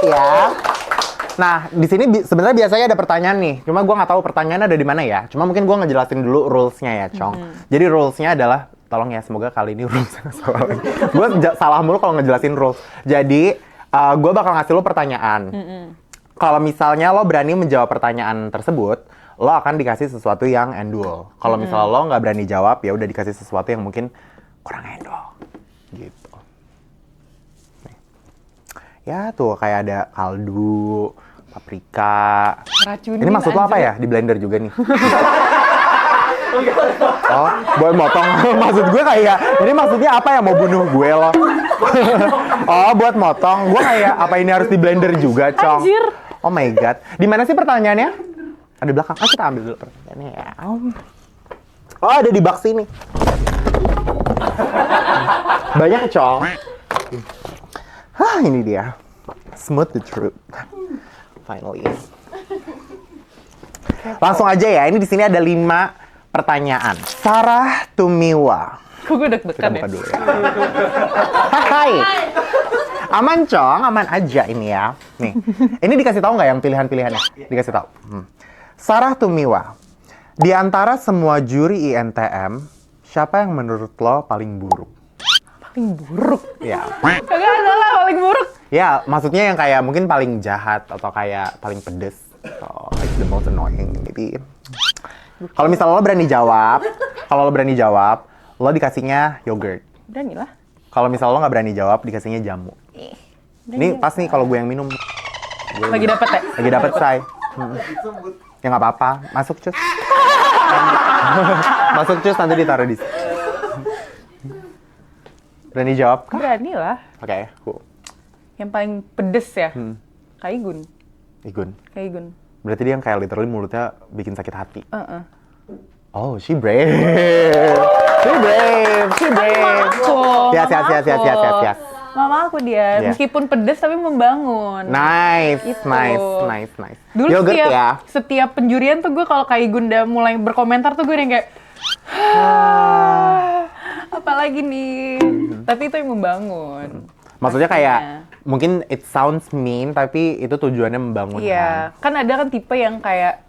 ya. Nah, di sini sebenarnya biasanya ada pertanyaan nih. Cuma gue nggak tahu pertanyaannya ada di mana ya. Cuma mungkin gue ngejelasin dulu rules-nya ya, Cong. Jadi rules-nya adalah, tolong ya, semoga kali ini rules-nya salah. Gue salah mulu kalau ngejelasin rules. Jadi, gue bakal ngasih lo pertanyaan. Kalau misalnya lo berani menjawab pertanyaan tersebut, lo akan dikasih sesuatu yang endul. Kalau misalnya lo nggak berani jawab, ya udah dikasih sesuatu yang mungkin kurang endul. Gitu. Nih. Ya tuh kayak ada kaldu, paprika. Racunin Ini maksud lo apa anjir. ya? Di blender juga nih. Oh, buat motong. Maksud gue kayak, ini maksudnya apa ya, mau bunuh gue lo? Oh, buat motong. Gue kayak, apa ini harus di blender juga, Cong? Anjir. Oh my God. Di mana sih pertanyaannya? Ada di belakang. Kita ambil dulu pertanyaannya ya. Oh, ada di box ini. Banyak, Cong. Ini dia. Smooth the truth. Finally. Langsung aja ya. Ini di sini ada 5 pertanyaan. Sarah Tumiwa. Kok gue Kita deg-degan buka ya? dulu ya. Hai. Aman, Cong. Aman aja ini ya. Nih. Ini dikasih tahu nggak yang pilihan-pilihannya? Dikasih tahu. Sarah Tumiwa. Di antara semua juri INTM, siapa yang menurut lo paling buruk? Paling buruk? Ya. Kagak ada lah paling buruk. Ya, maksudnya yang kayak mungkin paling jahat atau kayak paling pedes. So, like the most annoying. Jadi, kalau misalnya lo berani jawab, lo dikasihnya yogurt. Berani lah. Kalau misalnya lo nggak berani jawab, dikasihnya jamu. Ini pas nih kalau gue yang minum. Lagi dapet ya? Lagi dapet, say. Ya nggak apa-apa, masuk cus. Masuk cus, nanti ditaruh di sini. Berani jawab? Berani lah. Oke, cool. Yang paling pedes ya? Kaigun. Igun. Kaigun. Berarti dia yang kayak literally mulutnya bikin sakit hati. Heeh. Oh, she brave. She brave. She brave. Aku. Siap. Mama aku dia, Iya. meskipun pedes tapi membangun. Nice, Itu. nice. Dulu Yogurt setiap, ya. setiap penjurian tuh gue kalau Kaigun udah mulai berkomentar tuh gue yang kayak apalagi nih. Tapi itu yang membangun. Maksudnya kayak Pastinya. mungkin it sounds mean tapi itu tujuannya membangun. Iya, kan ada kan tipe yang kayak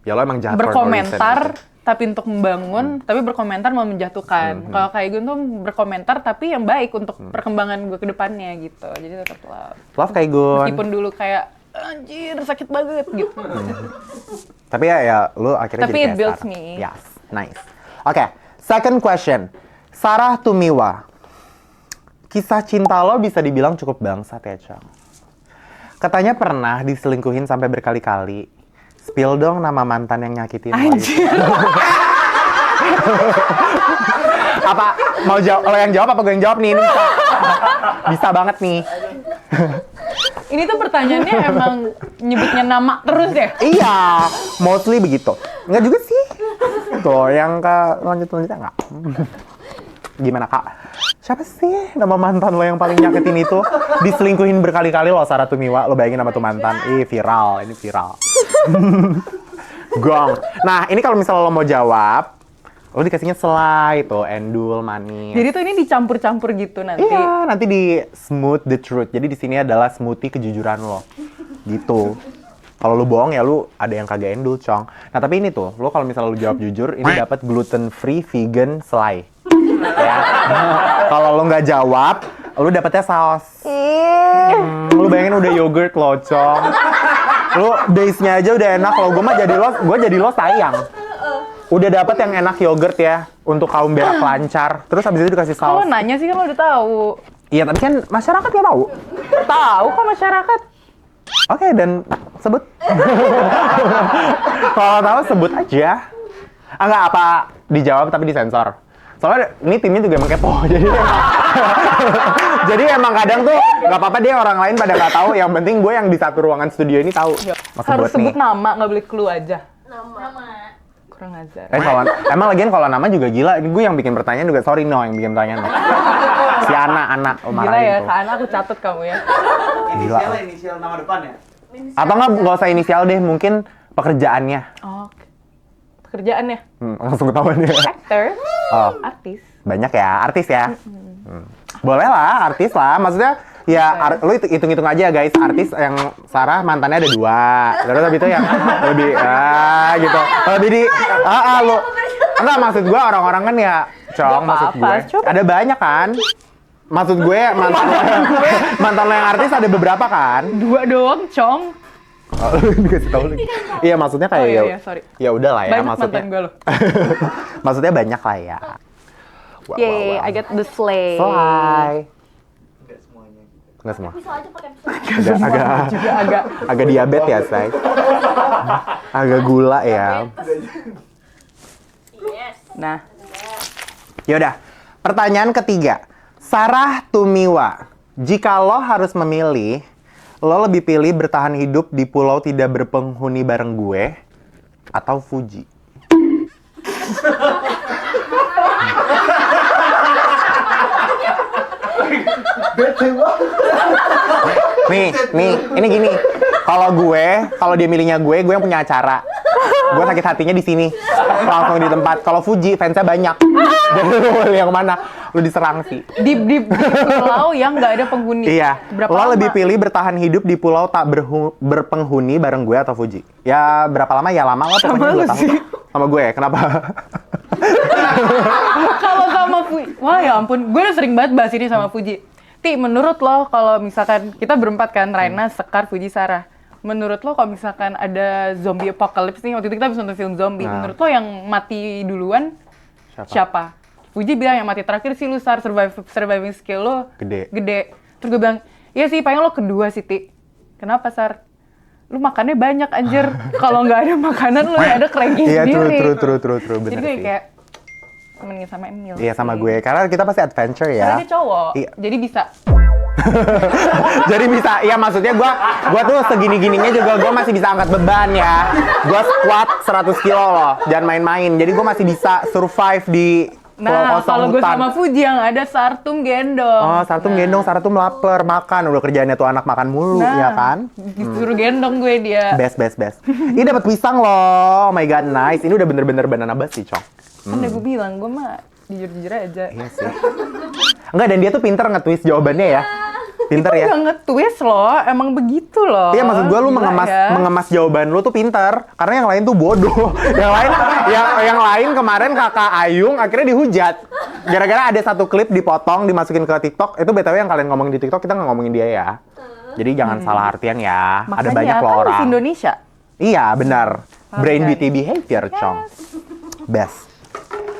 Ya lo emang jahat for no reason berkomentar gitu. tapi untuk membangun, tapi berkomentar mau menjatuhkan. Kalau kayak gue tuh berkomentar tapi yang baik untuk perkembangan gue ke depannya gitu. Jadi tetap love. Love kayak gue. Meskipun dulu kayak anjir sakit banget gitu. Tapi ya lu akhirnya Tapi jadi it kayak builds sekarang. me. Yes, nice. Oke, second question. Sarah Tumiwa. Kisah cinta lo bisa dibilang cukup bangsat ya, Cang. Katanya pernah diselingkuhin sampai berkali-kali. Spill dong nama mantan yang nyakitin lo. Anjir. Apa mau jawab? Lo yang jawab apa gue yang jawab nih? Ini bisa banget nih. Ini tuh pertanyaannya emang nyebutnya nama terus ya? Iya, mostly begitu. Enggak juga sih. Tuh, yang ke lanjut-lanjutnya enggak. Gimana, Kak? Siapa sih nama mantan lo yang paling nyakitin itu? Diselingkuhin berkali-kali lo, Sarah Tumiwa. Lo bayangin nama tuh mantan. Viral. Ini viral. Gong. Nah, ini kalau misalnya lo mau jawab, lo dikasihnya selai tuh, endul, manis. Jadi tuh ini dicampur-campur gitu nanti. Iya, nanti di smooth the truth. Jadi di sini adalah smoothie kejujuran lo. Gitu. Kalau lu bohong ya lu ada yang kagak endul, Cong. Nah, tapi ini tuh, lo kalau misalnya lu jawab jujur, ini dapat gluten free vegan selai. Ya. Kalau lu nggak jawab, lu dapetnya saus. Lu bayangin udah yogurt lo, Cong. Lu base-nya aja udah enak. Kalau gue jadi lo sayang. Udah dapet yang enak yogurt ya untuk kaum berak lancar. Terus habis itu dikasih saus. Kalau nanya sih kan lo udah tahu. Iya, tapi kan masyarakat nggak tahu. Tahu kok masyarakat. Oke, dan sebut. Kalau tahu sebut aja. Enggak apa dijawab tapi disensor. Soalnya ini timnya juga emang kepo. Jadi emang kadang tuh nggak apa-apa dia orang lain pada nggak tahu. Yang penting gue yang di satu ruangan studio ini tahu. Mas Harus sebut sebut nama, nggak boleh clue aja. Nama. Kurang ajar. Emang lagian kalau nama juga gila. Ini gue yang bikin pertanyaan juga. Sorry no yang bikin pertanyaan. No. Si anak Gila marahin ya, tuh. Kak Ana aku catat kamu ya. Gila. Inisial nama depan ya? Atau nggak usah inisial deh. Mungkin pekerjaannya. Oh, pekerjaannya. Langsung ketahuan ya. Actor, Oh. artis. Banyak ya, artis ya. Boleh lah, artis lah. Maksudnya ya lu hitung-hitung aja guys. Artis yang Sarah mantannya ada 2. Terus habis itu yang lebih gitu. Lebih di lu. Enggak, maksud gue orang-orang kan ya, Cong, maksud gue. Coba. Ada banyak kan? Maksud gue mantan lo yang artis ada beberapa kan? 2 doang, Cong. Oh, dikasih tahu lagi. Iya, maksudnya kayak Oh iya, sorry. ya udah lah ya, Banyak maksudnya. mantan gue loh. Maksudnya banyak lah ya. Wah, Yay, I get the slay. Fly. Enggak semuanya gitu. Enggak semua. Pisau aja pakai pisau. Agak diabetes ya, say. Agak gula ya. Yes. Nah, Yaudah, pertanyaan ketiga. Sarah Tumiwa, jika lo harus memilih, lo lebih pilih bertahan hidup di pulau tidak berpenghuni bareng gue atau Fuji? Nih, ini gini. Kalau dia milihnya gue yang punya acara. Gue sakit hatinya di sini. Langsung di tempat. Kalau Fuji, fansnya banyak. Jadi lu milih yang mana? Lu diserang sih. di pulau yang nggak ada penghuni. Iya. Berapa Lo lama? lebih pilih bertahan hidup di pulau tak berpenghuni bareng gue atau Fuji? Ya berapa lama? Ya lama lah Sama pokoknya lu 2 tahun. sih. Sama gue, kenapa? Kalau sama Fuji, wah ya ampun, gue udah sering banget bahas ini sama Fuji. Ti, menurut lo kalau misalkan kita berempat kan, Raina, Sekar, Fuji, Sarah. Menurut lo kalau misalkan ada zombie apocalypse nih, waktu itu kita habis nonton film zombie. Nah. Menurut lo yang mati duluan siapa? Fuji bilang yang mati terakhir sih lu, Sar, surviving skill lo Gede. Terus gue bilang, iya sih, paling lo kedua sih, Ti. Kenapa, Sar? Lu makannya banyak, anjir. Kalau nggak ada makanan, lu ya ada cranky Iya, sendiri. true, bener Jadi gue sih. kayak temenin sama Emil. Iya, sama gue. Karena kita pasti adventure Karena ya. dia cowok, Iya. jadi bisa. Jadi bisa, iya maksudnya gue tuh segini-gininya juga gue masih bisa angkat beban ya. Gue squat 100 kilo loh, jangan main-main. Jadi gue masih bisa survive di pulau Nah, kosong kalau gue hutan. sama Fuji yang ada Sartum gendong. Oh, Sartum gendong, Sartum lapar, makan. Udah kerjaannya tuh anak makan mulu, Nah, ya kan? disuruh gendong gue dia. Best. Ini dapat pisang loh. Oh my god, nice. Ini udah bener-bener banana bus sih, Cong. Kan udah gue bilang, gue mah jujur-jujur aja. Iya sih. Enggak, dan dia tuh pinter nge-twist jawabannya ya. Pinter Itu ya. nggak nge-twist loh, emang begitu loh. Iya, maksud gue lu Gila ya. mengemas jawaban lu tuh pinter. Karena yang lain tuh bodoh. yang lain kemarin kakak Ayung akhirnya dihujat. Gara-gara ada satu klip dipotong, dimasukin ke TikTok. Itu BTW yang kalian ngomongin di TikTok, kita nggak ngomongin dia ya. Jadi jangan salah artian ya. Ada Makanya, banyak loh kan orang. Miss Indonesia. Iya, benar. Brain Hargai. beauty behavior, Cong. Best.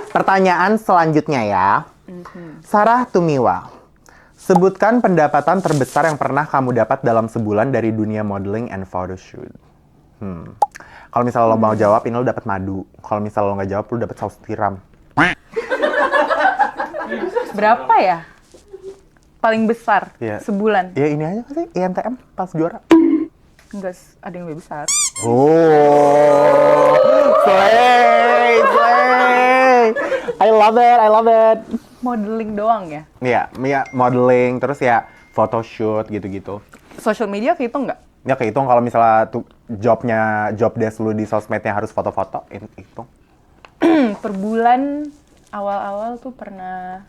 Pertanyaan selanjutnya ya. Sarah Tumiwa. Sebutkan pendapatan terbesar yang pernah kamu dapat dalam sebulan dari dunia modeling and photoshoot. Kalau misalnya lo mau jawab, ini lo dapat madu. Kalau misalnya lo nggak jawab, lo dapat saus tiram. Berapa ya? Paling besar Iya. sebulan. Ya ini aja sih, INTM pas juara. Enggak, ada yang lebih besar. Oh, slay. I love it. Modeling doang ya? Iya, modeling, terus ya photoshoot gitu-gitu. Social media kehitung nggak? Ya kehitung kalau misalnya tuh job desk lu di sosmednya harus foto-foto, hitung. Per bulan awal-awal tuh pernah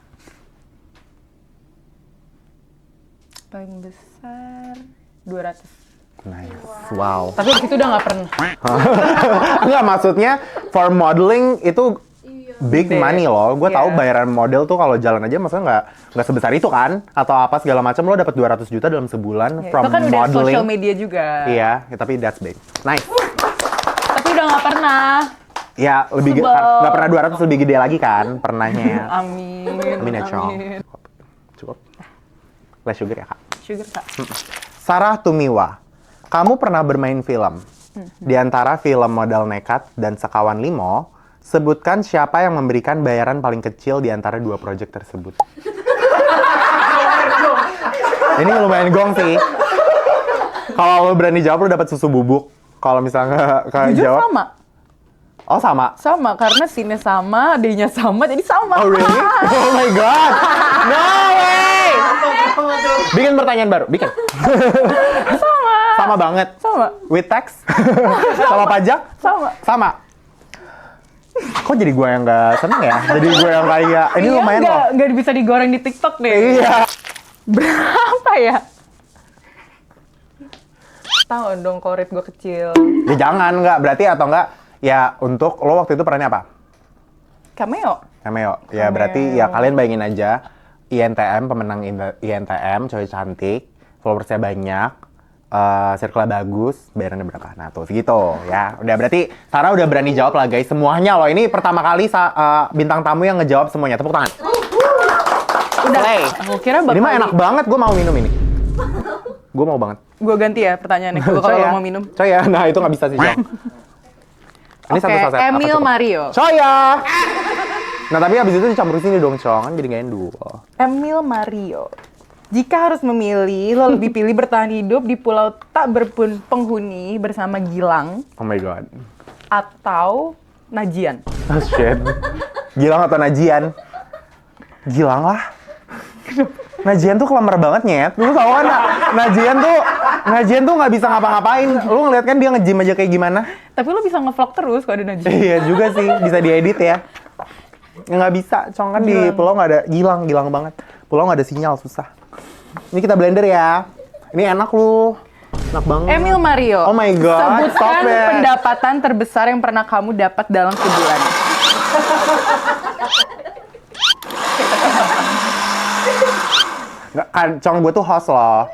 paling besar 200. Nice. Wow. Tapi abis itu udah nggak pernah. Enggak, maksudnya for modeling itu big Gede. money loh. Gue tahu Iya. bayaran model tuh kalau jalan aja maksudnya nggak sebesar itu kan, atau apa segala macam lo dapat 200 juta dalam sebulan Ya, from itu kan udah modeling. social media juga. Iya, ya, tapi that's big. Nice. Tapi udah nggak pernah. Ya, lebih Sebel. nggak pernah 200 lebih gede lagi kan pernahnya. Amin. Amin ya, Cong. Cukup. Less sugar ya, Kak. Sugar Kak. Sarah Tumiwa, kamu pernah bermain film? Di antara film Modal Nekat dan Sekawan Limo, sebutkan siapa yang memberikan bayaran paling kecil di antara dua proyek tersebut. Ini lumayan gong sih. Kalau lo berani jawab, lo dapat susu bubuk. Kalau misalnya nggak Jujur jawab, sama. oh sama. Sama, karena scene-nya sama, D-nya sama, jadi sama. Oh really? Oh my god! No way! Bikin pertanyaan baru, bikin. Sama. Sama banget. Sama. With tax? Sama pajak? Sama. Sama. Kok jadi gue yang nggak seneng ya? Jadi gue yang kayak, ini Iya, lumayan loh. nggak bisa digoreng di TikTok deh. Iya. Berapa ya? Tahu dong korit gue kecil. Ya jangan, nggak. Berarti atau nggak, ya untuk, lo waktu itu perannya apa? Cameo. Cameo. Ya berarti ya kalian bayangin aja, INTM, pemenang INTM, cewek cantik, followersnya banyak, circle-nya bagus, bayarannya berapa? Nah tuh segitu ya. Udah berarti Sarah udah berani jawab lah guys, semuanya loh. Ini pertama kali bintang tamu yang ngejawab semuanya. Tepuk tangan. Udah. Play. Aku kira bakal Ini mah enak banget, gue mau minum ini. Gue mau banget. Gue ganti ya pertanyaannya kalau Coy ya. lo mau minum. Coy ya, nah itu nggak bisa sih jawab. Ini Oke, satu saset. apa Emil cukup? Mario. Coy ya. Nah tapi abis itu dicampur sini dong, Cong. Kan jadi nggak endul. Emil Mario. Jika harus memilih, lo lebih pilih bertahan hidup di pulau tak berpenghuni bersama Gilang Oh my god. atau Najian? Oh shit. Gilang atau Najian? Gilang lah. Najian tuh kelamar banget nyet. Lu tau kan Najian tuh nggak bisa ngapa-ngapain. Lu ngeliat kan dia nge-gym aja kayak gimana? Tapi lo bisa nge-vlog terus kalau ada Najian. Iya juga sih, bisa diedit ya. Nggak bisa, Cong kan di pulau nggak ada. Gilang banget. Pulau nggak ada sinyal, susah. Ini kita blender ya. Ini enak lu. Enak banget. Emil Mario. Oh my god, stop Sebutkan it. pendapatan terbesar yang pernah kamu dapat dalam sebulan. Nggak, kan, Cong, gue tuh host loh.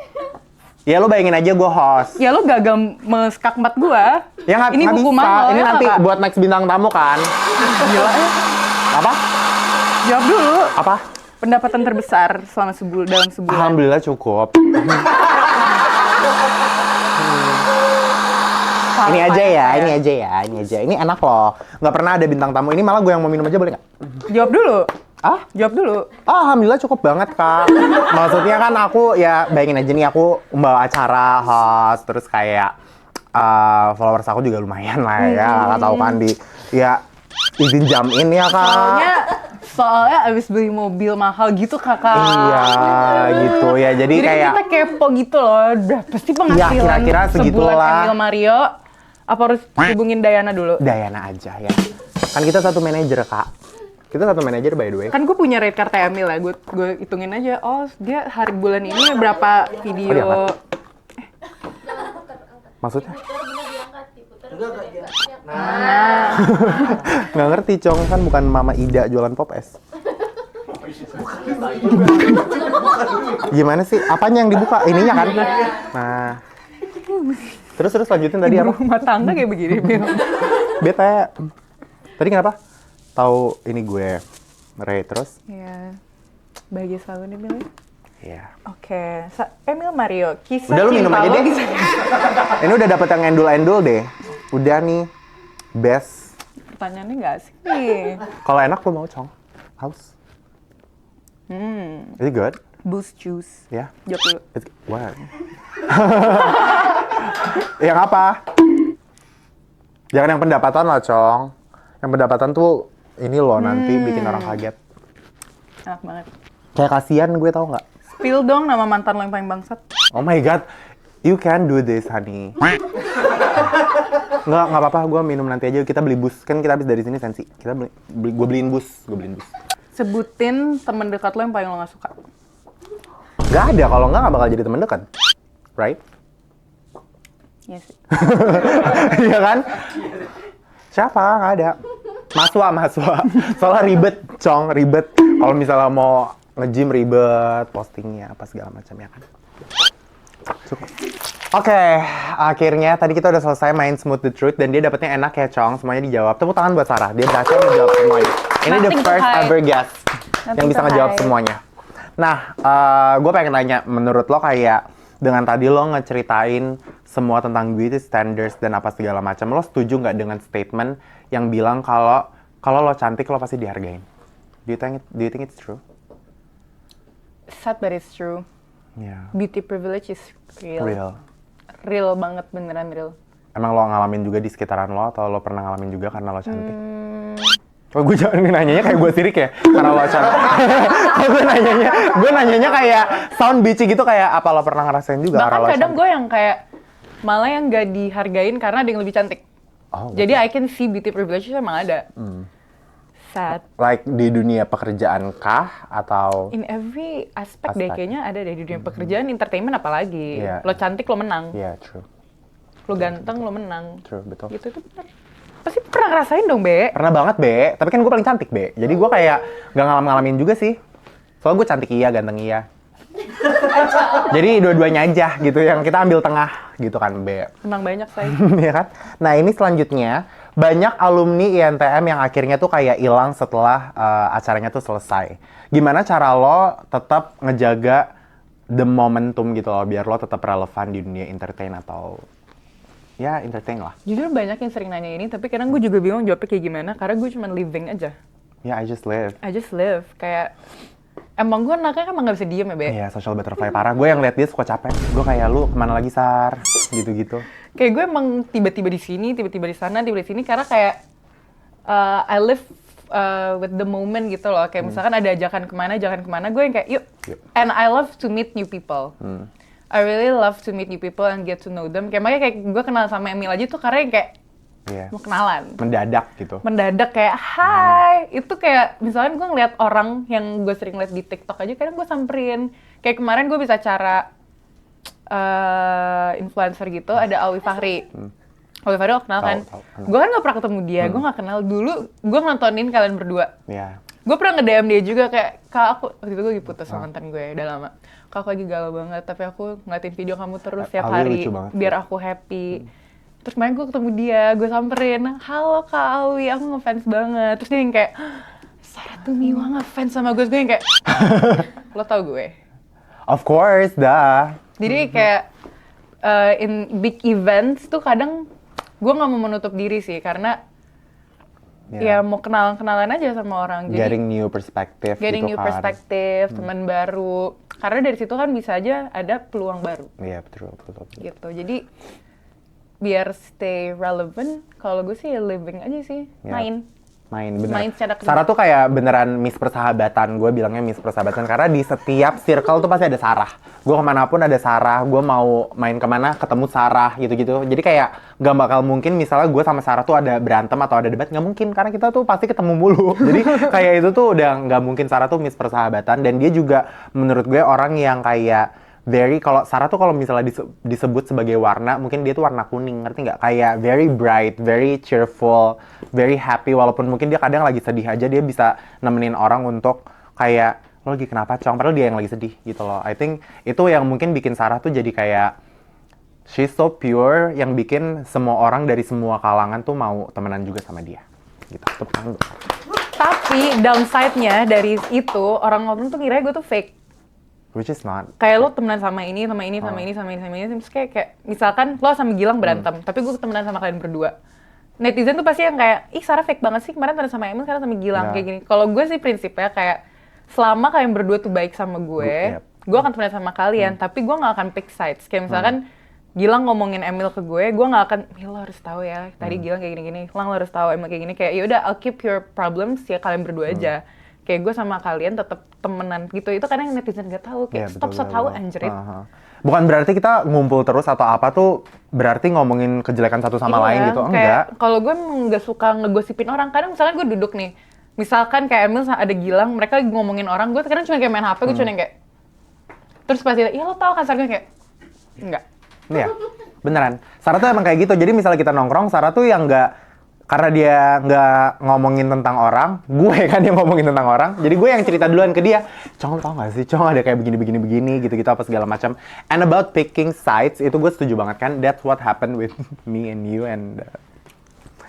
Ya lu bayangin aja gue host. Ya lo gagal meskakmat gua. Ya nggak Ini nggak buku bisa. mahal, Ini ya nanti nggak, Kak? buat next bintang tamu kan. Gila ya. Apa? Jawab dulu. Apa? Pendapatan terbesar selama dalam sebulan. Alhamdulillah cukup. Ini aja ya, ini aja. Ini enak loh. Nggak pernah ada bintang tamu. Ini malah gue yang mau minum aja, boleh nggak? Jawab dulu. Ah? Jawab dulu. Alhamdulillah cukup banget, Kak. Maksudnya kan aku, ya bayangin aja nih, aku membawa acara, host, terus kayak followers aku juga lumayan lah ya. Kakak tahu kan ya izin jam in ya, Kak. Soalnya abis beli mobil mahal gitu kakak. Iya, gitu ya. Jadi kayak kita kepo gitu loh. Berapa sih penghasilan Iya, kira-kira segitulah. sebulan Emil Mario? Apa harus hubungin Dayana dulu? Dayana aja ya. Kan kita satu manajer, Kak. Kita satu manajer by the way. Kan gue punya rate card Emil ya, gue hitungin aja. Oh, dia hari bulan ini berapa video. diangkat. Maksudnya? Enggak dia. Nggak ngerti, Cong. Kan bukan Mama Ida jualan pop es. Gimana sih? Apanya yang dibuka? Ininya kan? Nah. Terus lanjutin tadi apa? Rumah tangga kayak begini, Mil. Bete. Tadi kenapa? Tahu ini gue Ray terus? Iya. Bahagia selalu nih, Mil. Iya. Oke, Emil Mario, kisah Udah lu minum cinta aja lo deh. bisa- Ini udah dapet yang endul-endul deh. Udah nih. Best. Pertanyaannya nggak asik nih. Kalau enak lu mau, Cong. Haus. Is it good? Boost juice. Ya. Jawab dulu. What? Yang apa? Jangan yang pendapatan lah, Cong. Yang pendapatan tuh ini loh nanti bikin orang kaget. Enak banget. Kayak kasihan gue tau nggak? Spill dong nama mantan lo yang paling bangsat. Oh my god, you can do this, honey. Nggak apa-apa, gue minum nanti aja. Kita beli bus, kan kita habis dari sini sensi. Kita gue beliin bus. Sebutin temen dekat lo yang paling lo nggak suka. Nggak ada, kalau nggak bakal jadi teman dekat, right? Iya sih. Iya kan? Siapa? Nggak ada. Maswa. Soalnya ribet, Cong, ribet. Kalau misalnya mau nge-gym ribet, postingnya apa segala macam ya kan. Cukup. Oke, akhirnya tadi kita udah selesai main Smooth the Truth dan dia dapetnya enak ya, Cong. Semuanya dijawab. Tepuk tangan buat Sarah. Dia berhasil menjawab semuanya. Ini the Nothing to first hide. ever guest yang Nothing bisa to ngejawab hide. semuanya. Nah, gue pengen tanya, menurut lo kayak dengan tadi lo ngeceritain semua tentang beauty standards dan apa segala macam, lo setuju nggak dengan statement yang bilang kalau lo cantik lo pasti dihargain? Do you think it's true? Sad but it's true. Yeah. Beauty privilege is real. Real. Real banget, beneran real. Emang lo ngalamin juga di sekitaran lo atau lo pernah ngalamin juga karena lo cantik? Oh, gue jangan nanyanya kayak gue sirik ya, karena lo cantik. Oh, gue nanyanya kayak sound bitchy gitu, kayak apa lo pernah ngerasain juga karena Bahkan lo kadang cantik? gue yang kayak malah yang gak dihargain karena ada yang lebih cantik. Oh, Jadi I can see beauty privilege itu emang ada. Sad. like di dunia pekerjaan kah atau? In every aspect deh Aspek. kayaknya ada deh di dunia pekerjaan, entertainment apalagi. Iya. Lo cantik lo menang, Iya, true, lo ganteng lo menang. true, betul. Gitu itu bener. Pasti pernah ngerasain dong, Be. Pernah banget, Be. Tapi kan gue paling cantik, Be. Jadi gue kayak gak ngalamin juga sih. Soalnya gue cantik iya, ganteng iya. Jadi dua-duanya aja gitu, yang kita ambil tengah gitu kan, Be. Menang banyak, say. Ya kan? Nah, ini selanjutnya, banyak alumni INTM yang akhirnya tuh kayak hilang setelah acaranya tuh selesai. Gimana cara lo tetap ngejaga the momentum gitu loh, biar lo tetap relevan di dunia entertain atau ya entertain lah. Jujur banyak yang sering nanya ini, tapi kadang gue juga bingung jawabnya kayak gimana, karena gue cuma living aja. Ya, I just live. I just live, kayak emang gue anaknya kan emang gak bisa diem ya, Be. Iya, social butterfly parah. Gue yang liat dia suka capek. Gue kayak, lu kemana lagi, Sar? Gitu-gitu. Kayak gue emang tiba-tiba di sini, tiba-tiba di sana, tiba-tiba di sini, karena kayak I live with the moment gitu loh. Kayak misalkan ada ajakan kemana, gue yang kayak yuk. Yuk. And I love to meet new people. I really love to meet new people and get to know them. Kayak makanya kayak gue kenal sama Emil aja tuh karena yang kayak Iya. mau kenalan. Mendadak gitu. Mendadak kayak hai, itu kayak misalkan gue ngeliat orang yang gue sering liat di TikTok aja, kadang gue samperin. Kayak kemarin gue bisa acara influencer gitu, ada Alwi Fahri. Alwi Fahri lo kenal kan? Tahu. Gue kan gak pernah ketemu dia, gue gak kenal dulu. Gue nontonin kalian berdua. Iya. Gue pernah nge-DM dia juga kayak, Kak aku, waktu itu gue lagi putus sama mantan gue, udah lama. Kak aku lagi galau banget, tapi aku ngeliatin video kamu terus tiap Alwi hari, lucu banget. biar aku happy. Terus kemarin gue ketemu dia, gue samperin, halo Kak Alwi, aku ngefans banget. Terus dia yang kayak, Sarah Tumiwa ngefans sama gue, terus gue yang kayak, lo tau gue? Of course, dah. Jadi kayak in big events tuh kadang gue nggak mau menutup diri sih, karena ya mau kenalan-kenalan aja sama orang. Jadi Getting new perspective getting gitu new kan. perspective, teman baru. Karena dari situ kan bisa aja ada peluang baru Iya, betul. gitu. Jadi biar stay relevant, kalau gue sih living aja sih, Ya. main. bener. Main secara kerja. Sarah tuh kayak beneran miss persahabatan, gue bilangnya miss persahabatan karena di setiap circle tuh pasti ada Sarah. Gue kemanapun ada Sarah, gue mau main kemana ketemu Sarah gitu-gitu. Jadi kayak gak bakal mungkin misalnya gue sama Sarah tuh ada berantem atau ada debat, nggak mungkin karena kita tuh pasti ketemu mulu. Jadi kayak itu tuh udah nggak mungkin Sarah tuh miss persahabatan, dan dia juga menurut gue orang yang kayak kalau Sarah tuh kalau misalnya disebut sebagai warna, mungkin dia tuh warna kuning, ngerti nggak? Kayak very bright, very cheerful, very happy, walaupun mungkin dia kadang lagi sedih aja, dia bisa nemenin orang untuk kayak, lo lagi kenapa Cong? Padahal dia yang lagi sedih gitu loh. I think itu yang mungkin bikin Sarah tuh jadi kayak, she's so pure, yang bikin semua orang dari semua kalangan tuh mau temenan juga sama dia. Gitu, tepuk tangan. Tapi downside-nya dari itu, orang-orang tuh ngira gue tuh fake. Which is not. Kayak lo temenan sama ini, sama ini, sama ini, sama ini, sama ini, terus kayak misalkan lo sama Gilang berantem, tapi gue temenan sama kalian berdua. Netizen tuh pasti yang kayak, ih Sarah fake banget sih, kemarin temenan sama Emil, sekarang sama Gilang, kayak gini. Kalau gue sih prinsipnya kayak, selama kalian berdua tuh baik sama gue, gue akan temenan sama kalian, tapi gue gak akan pick sides. Kayak misalkan, Gilang ngomongin Emil ke gue gak akan, lo harus tahu ya, tadi Gilang kayak gini-gini, Lang lo harus tahu Emil kayak gini, kayak yaudah I'll keep your problems ya kalian berdua aja. Kayak gue sama kalian tetap temenan gitu. Itu kadang netizen gak tahu, kayak stop so tau anjrit. Bukan berarti kita ngumpul terus atau apa tuh berarti ngomongin kejelekan satu sama lain gitu, enggak. Kalau gue nggak suka ngegosipin orang, kadang misalkan gue duduk nih, misalkan kayak Emil ada Gilang, mereka lagi ngomongin orang, gue kadang cuma kayak main HP, gue cuma kayak, terus pasti, iya lo tau kan, Sarah kayak, enggak. Iya, beneran. Sarah tuh emang kayak gitu, jadi misalnya kita nongkrong, Sarah tuh yang nggak, karena dia nggak ngomongin tentang orang, gue kan yang ngomongin tentang orang, jadi gue yang cerita duluan ke dia, Cong, lo tau gak sih, Cong ada kayak begini, gitu-gitu apa segala macam. And about picking sides, itu gue setuju banget kan, that's what happened with me and you and...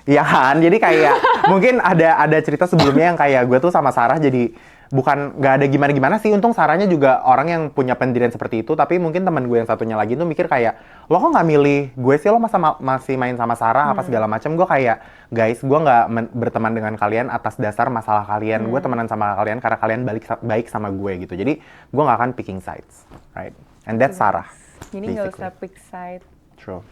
Iya kan, jadi kayak mungkin ada cerita sebelumnya yang kayak gue tuh sama Sarah jadi bukan nggak ada gimana-gimana sih, untung Sarahnya juga orang yang punya pendirian seperti itu, tapi mungkin teman gue yang satunya lagi tuh mikir kayak, lo kok nggak milih gue sih, lo masih main sama Sarah apa segala macam. Gue kayak, guys, gue nggak berteman dengan kalian atas dasar masalah kalian, gue temenan sama kalian karena kalian baik sama gue gitu, jadi gue nggak akan picking sides, right? And that's Sarah. Jadi nggak usah pick side. True.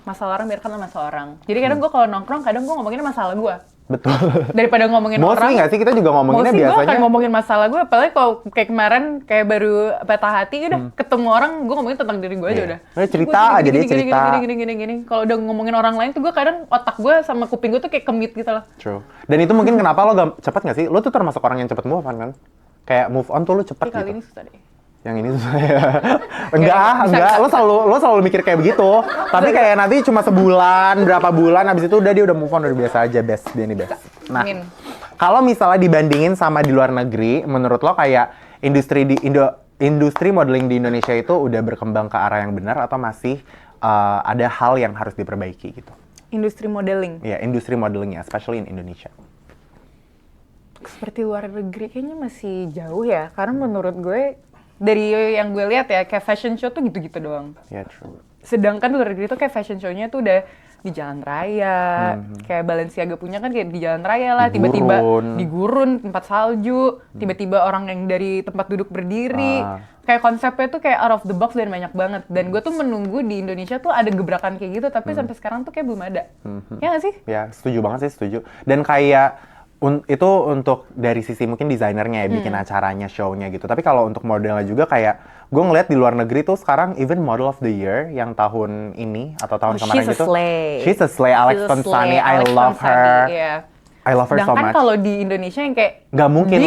Masalah orang biarkan masalah orang. Jadi kadang gue kalau nongkrong, kadang gue ngomongin masalah gue. Betul. Daripada ngomongin orang. Mostly nggak sih, kita juga ngomonginnya biasanya. Gue akan biasanya. ngomongin masalah gue, apalagi kalau kayak kemarin, kayak baru patah hati, udah ketemu orang, gue ngomongin tentang diri gue aja udah. Cerita aja dia cerita. Gini. Kalau udah ngomongin orang lain tuh gue kadang otak gue sama kuping gue tuh kayak kemit gitu loh. True. Dan itu mungkin kenapa lo cepet nggak sih? Lo tuh termasuk orang yang cepet move on kan? Kayak move on tuh lo cepet gitu. Kali ini susah deh. Yang ini susah ya. enggak. Lo selalu mikir kayak begitu. Tapi kayak nanti cuma sebulan, berapa bulan, abis itu udah dia udah move on, udah biasa aja, best. Dia nih best. Nah, kalau misalnya dibandingin sama di luar negeri, menurut lo kayak industri modeling di Indonesia itu udah berkembang ke arah yang benar atau masih ada hal yang harus diperbaiki gitu? Industri modeling? Iya, industri modelingnya, especially in Indonesia. Seperti luar negeri kayaknya masih jauh ya, karena menurut gue dari yang gue lihat ya, kayak fashion show tuh gitu-gitu doang. Yeah, true. Sedangkan luar negeri tuh kayak fashion show-nya tuh udah di jalan raya, kayak Balenciaga punya kan kayak di jalan raya lah, tiba-tiba di gurun, tempat salju, tiba-tiba orang yang dari tempat duduk berdiri, kayak konsepnya tuh kayak out of the box dan banyak banget. Dan gue tuh menunggu di Indonesia tuh ada gebrakan kayak gitu, tapi sampai sekarang tuh kayak belum ada. Ya nggak sih? Ya, setuju banget sih, setuju. Dan kayak itu untuk dari sisi mungkin desainernya ya, bikin acaranya, show-nya gitu. Tapi kalau untuk modelnya juga kayak, gue ngeliat di luar negeri tuh sekarang even model of the year yang tahun ini atau tahun kemarin gitu. She's a slay. Alex Ponsani, I love her. Yeah. I love her so much. Sedangkan kalau di Indonesia yang kayak nggak mungkin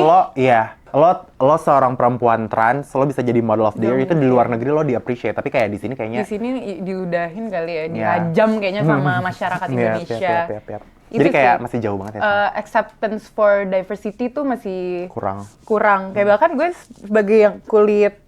lo seorang perempuan trans, lo bisa jadi model of the year, itu di luar negeri lo di-appreciate. Tapi kayak di sini kayaknya... Di sini diudahin kali ya, dihajam kayaknya sama masyarakat Indonesia. Jadi kayak masih jauh banget ya. Acceptance for diversity tuh masih kurang. Kayak bahkan gue sebagai yang kulit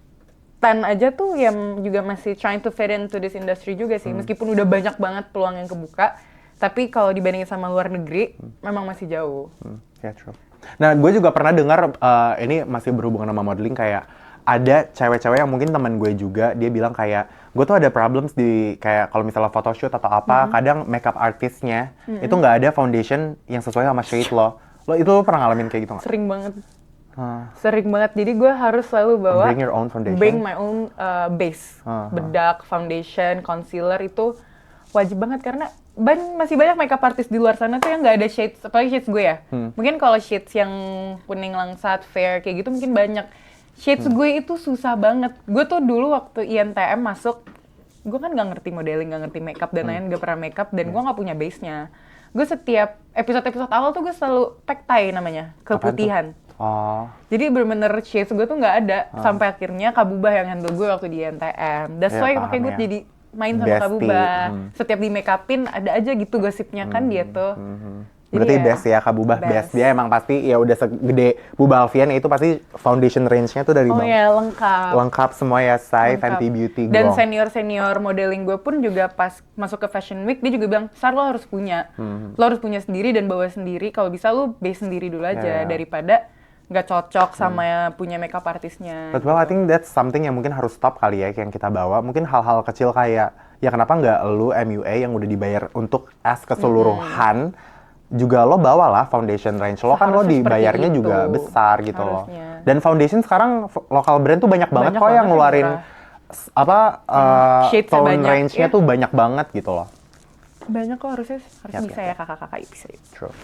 tan aja tuh yang juga masih trying to fit into this industry juga sih. Meskipun udah banyak banget peluang yang kebuka, tapi kalau dibandingin sama luar negeri, memang masih jauh. Ya, true. Nah, gue juga pernah dengar, ini masih berhubungan sama modeling, kayak ada cewek-cewek yang mungkin teman gue juga, dia bilang kayak, gue tuh ada problems di kayak kalau misalnya photoshoot atau apa, kadang makeup artistnya itu nggak ada foundation yang sesuai sama shade lo. Itu lo pernah ngalamin kayak gitu nggak? Sering banget. Sering banget. Jadi gue harus selalu bawa bring your own foundation. Bring my own base. Bedak, foundation, concealer itu wajib banget karena masih banyak makeup artist di luar sana tuh yang nggak ada shades, apalagi shades gue ya. Mungkin kalau shades yang kuning langsat, fair kayak gitu mungkin banyak. Shades gue itu susah banget. Gue tuh dulu waktu INTM masuk, gue kan nggak ngerti modeling, nggak ngerti makeup dan lain, nggak pernah makeup dan gue nggak punya base-nya. Gue setiap episode awal tuh gue selalu pack tie namanya, keputihan. Oh. Jadi bener-bener shades gue tuh nggak ada sampai akhirnya Kak Bubah yang handle gue waktu di NTM. That's Ya, why paham makanya gue ya. jadi main sama Kak Bestie. Bubah. Setiap di make upin ada aja gitu gosipnya kan dia tuh. Jadi Berarti ya, best ya Kak Bubah, best. best. Dia emang pasti ya udah segede Bubah Alfian ya itu pasti foundation range-nya tuh dari Oh bawah. ya lengkap. Lengkap semua ya, Sai, Lengkap. Fenty Beauty, Dan Gong. senior modeling gue pun juga pas masuk ke Fashion Week dia juga bilang, Sar lo harus punya. Lo harus punya sendiri dan bawa sendiri. Kalau bisa lo base sendiri dulu aja Ya. daripada nggak cocok sama punya makeup artisnya. But well, I think that's something yang mungkin harus stop kali ya yang kita bawa. Mungkin hal-hal kecil kayak, ya kenapa nggak lu MUA yang udah dibayar untuk as keseluruhan, juga lo bawalah foundation range lo, kan lo Seharusnya dibayarnya seperti juga itu. besar gitu loh. Harusnya. Dan foundation sekarang lokal brand tuh banyak banget Banyak kok yang banget yang ngeluarin murah. Shades-nya tone banyak, range-nya ya. tuh banyak banget gitu loh. Banyak kok harusnya Yap, bisa ya kakak-kakak bisa. True.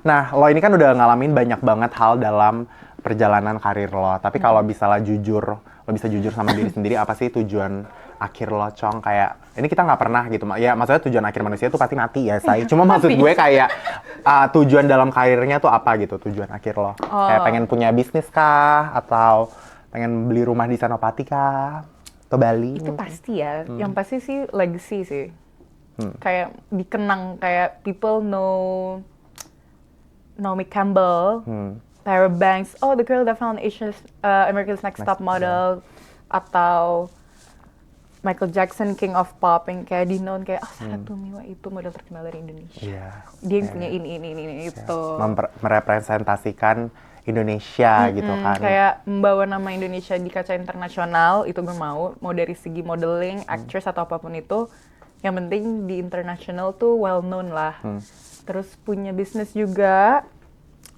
Nah, lo ini kan udah ngalamin banyak banget hal dalam perjalanan karir lo. Tapi kalau misalnya jujur, lo bisa jujur sama diri sendiri, apa sih tujuan akhir lo, Cong? Kayak, ini kita nggak pernah gitu. Ya, maksudnya tujuan akhir manusia tuh pasti mati ya, Say. Cuma maksud gue kayak, tujuan dalam karirnya tuh apa gitu, tujuan akhir lo? Kayak pengen punya bisnis kah? Atau pengen beli rumah di Senopati kah? Atau Bali? Itu pasti ya. Yang pasti sih legacy sih. Kayak dikenang, kayak people know Naomi Campbell, Tyra Banks, oh the girl that found America's Next Top Model, atau Michael Jackson, King of Pop, yang kayak di known kayak, Sarah Tumiwa itu model terkenal dari Indonesia. Iya. Dia yang punya ini itu. Merepresentasikan Indonesia gitu kan. Kayak membawa nama Indonesia di kaca internasional, itu gue mau dari segi modeling, actress atau apapun itu. Yang penting di international tuh well known lah. Terus punya bisnis juga.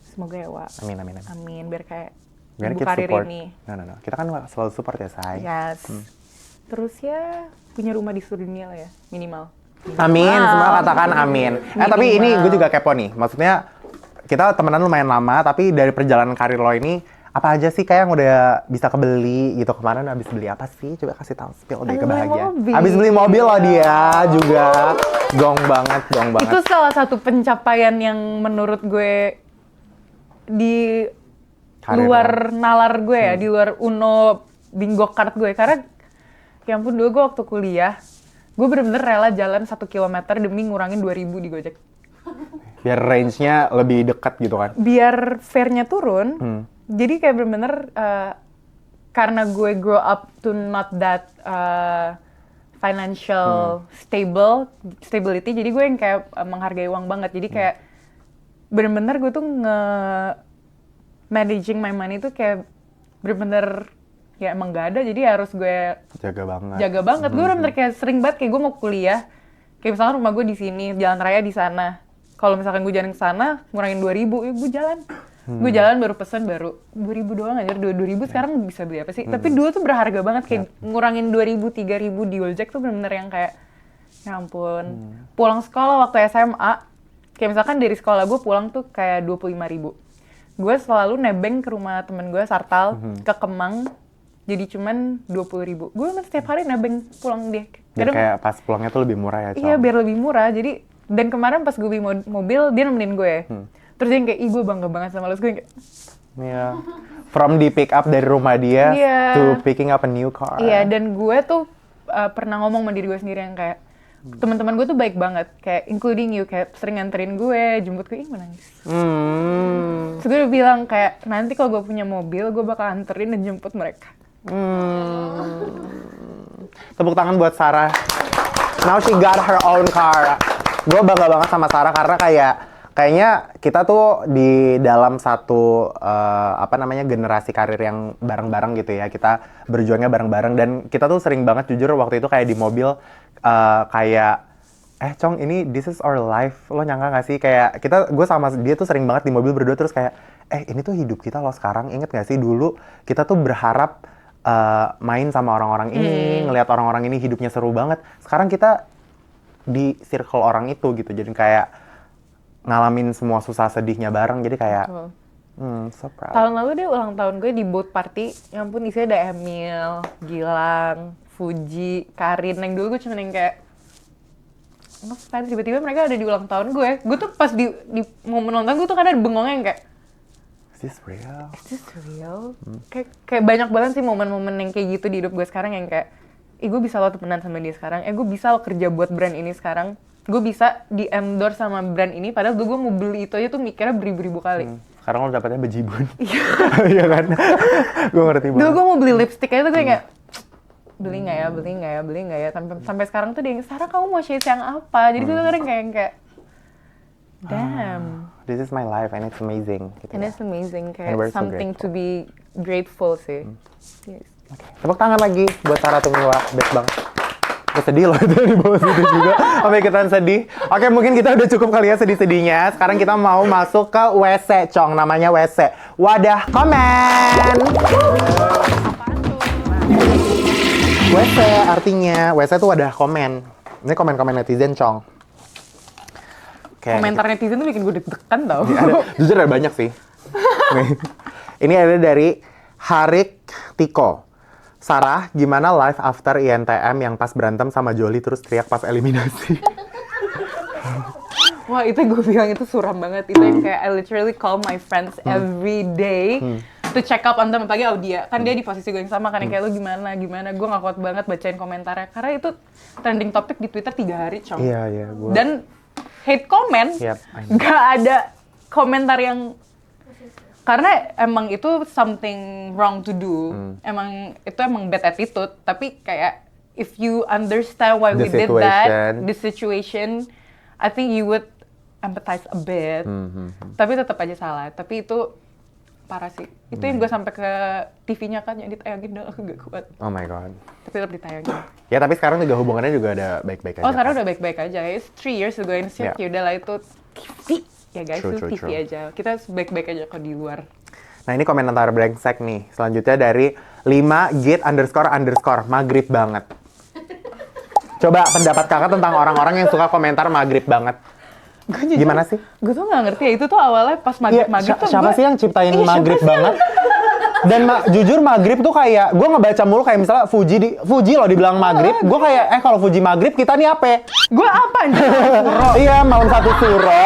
Semoga ya, Wak. Amin, amin, amin. Amin, biar kayak Biar ibu kita karir support. ini. No. Kita kan selalu support ya, Say. Yes. Terus ya punya rumah di seluruh dunia lah ya, minimal. Amin, semua katakan amin. Tapi ini gue juga kepo nih. Maksudnya kita temenan lumayan lama, tapi dari perjalanan karir lo ini apa aja sih kayak yang udah bisa kebeli gitu? Kemarin abis beli apa sih? Coba kasih tahu spill deh kebahagiaan. mobil. Abis beli mobil loh dia juga. Gong banget. Itu salah satu pencapaian yang menurut gue di Karir luar nalar gue ya, di luar Uno bingo card gue. Karena ya ampun dulu gue waktu kuliah, gue bener-bener rela jalan 1 kilometer demi ngurangin 2.000 di Gojek. Biar range-nya lebih dekat gitu kan. Biar fare-nya turun, jadi kayak bener-bener karena gue grow up to not that financial stability, jadi gue yang kayak menghargai uang banget. Jadi kayak bener-bener gue tuh managing my money tuh kayak bener-bener ya emang gak ada, jadi harus gue Jaga banget. jaga banget. Gue bener-bener kayak sering banget kayak gue mau kuliah, kayak misalkan rumah gue di sini, jalan raya di sana. Kalau misalkan gue jalan ke sana, ngurangin 2.000, ya gue jalan. Gue jalan baru pesen baru 2.000 doang aja, 2.000 sekarang bisa beli apa sih? Tapi dulu tuh berharga banget, kayak ngurangin 2.000, 3.000 di Gojek tuh bener-bener yang kayak, ya ampun. Pulang sekolah waktu SMA, kayak misalkan dari sekolah gue pulang tuh kayak 25.000. Gue selalu nebeng ke rumah temen gue, Sartal, ke Kemang, jadi cuman 20.000. Gue setiap hari nebeng pulang dia. Biar kayak pas pulangnya tuh lebih murah ya, Cong. Iya, biar lebih murah. Jadi, dan kemarin pas gue beli mobil, dia nemenin gue. Terus dia yang kayak, ih gue bangga banget sama lo. Terus gue yang kayak, Iya. From di pick up dari rumah dia Iya. to picking up a new car. iya, dan gue tuh pernah ngomong sama diri gue sendiri yang kayak, teman-teman gue tuh baik banget. Kayak, including you, kayak sering nganterin gue, jemput gue, ih gue nangis. Terus gue udah bilang kayak, nanti kalau gue punya mobil, gue bakal anterin dan jemput mereka. Tepuk tangan buat Sarah. Now she got her own car. Gue bangga banget sama Sarah karena kayaknya kita tuh di dalam satu generasi karir yang bareng-bareng gitu ya. Kita berjuangnya bareng-bareng dan kita tuh sering banget jujur waktu itu kayak di mobil Cong, ini this is our life. Lo nyangka gak sih kayak gue sama dia tuh sering banget di mobil berdua terus kayak ini tuh hidup kita loh sekarang. Ingat gak sih dulu kita tuh berharap main sama orang-orang ini, ngelihat orang-orang ini hidupnya seru banget. Sekarang kita di circle orang itu gitu. Jadi kayak ngalamin semua susah sedihnya bareng. Jadi kayak Betul. so proud. Tahun lalu deh ulang tahun gue di boat party, ya ampun isinya ada Emil, Gilang, Fuji, Karin. Yang dulu gue cuma yang kayak ngapain tiba-tiba mereka ada di ulang tahun gue. Gue tuh pas di momen ulang tahun gue tuh kadang bengongnya yang kayak Is this real? is this real? Kayak banyak banget sih momen-momen yang kayak gitu di hidup gue sekarang yang kayak gue bisa lo temenan sama dia sekarang, gue bisa lo kerja buat brand ini sekarang, gue bisa di-endorse sama brand ini, padahal dulu gue mau beli itu aja tuh mikirnya beribu-ribu kali. Sekarang lo dapetnya bejibun. Iya kan? Gue ngerti banget. Dulu gue mau beli lipstick aja tuh gue kayak beli nggak ya sampai sekarang tuh dia Sarah kamu mau shades yang apa, jadi gue tuh kadang kayak damn, This is my life and it's amazing. Gitu and ya. it's amazing, And we're kayak so something to grateful. be grateful sih. Yes. Tepuk tangan lagi buat Sarah Tumiwa, best banget. Gue sedih loh itu di bawah situ juga, sampai ikutan sedih. Oke, mungkin kita udah cukup kali ya sedih-sedihnya. Sekarang kita mau masuk ke WC, Cong. Namanya WC. Wadah komen. WC artinya, WC itu wadah komen. Ini komen-komen netizen, Cong. Oke, Komentar netizen tuh bikin gue deg-degan tau. jujur ada banyak sih. Nih. Ini ada dari Harik Tiko. Sarah, gimana live after INTM yang pas berantem sama Joli terus teriak pas eliminasi? Wah, itu gue bilang itu suram banget. Itu yang kayak I literally call my friends every day to check up on them. Apalagi Audia, kan dia di posisi gue yang sama kan, yang kayak lu gimana. Gue gak kuat banget bacain komentarnya. Karena itu trending topic di Twitter 3 hari, Cong. Iya, gua. Dan hate comment, Yep, I know. gak ada komentar yang... Karena emang itu something wrong to do. Itu emang bad attitude. Tapi kayak, if you understand why The we did that, situation. the situation, I think you would empathize a bit. Tapi tetap aja salah. Tapi itu parah sih. Itu yang gue sampai ke TV-nya kan, yang ditayangin dong, aku gak kuat. Oh my god. Tapi tetap ditayangin. Ya tapi sekarang juga hubungannya juga ada baik-baik aja. Oh, sekarang kan? udah baik-baik aja. It's 3 years ago, and Yeah. ya udahlah itu TV. Ya guys, True, itu true, TV true. aja. Kita baik-baik aja kalau di luar. Nah ini komentar brengsek nih. Selanjutnya dari 5git__, maghrib banget. Coba pendapat kakak tentang orang-orang yang suka komentar maghrib banget. Gimana sih? Gue tuh nggak ngerti ya, itu tuh awalnya pas maghrib tuh siapa gue- sih yang ciptain Iya, maghrib siapa sih? banget? Dan jujur maghrib tuh kayak, gue ngebaca mulu kayak misalnya Fuji loh dibilang maghrib. Gue kayak, kalau Fuji maghrib kita nih apa? Gue apa anjir? Iya, malam 1 suro,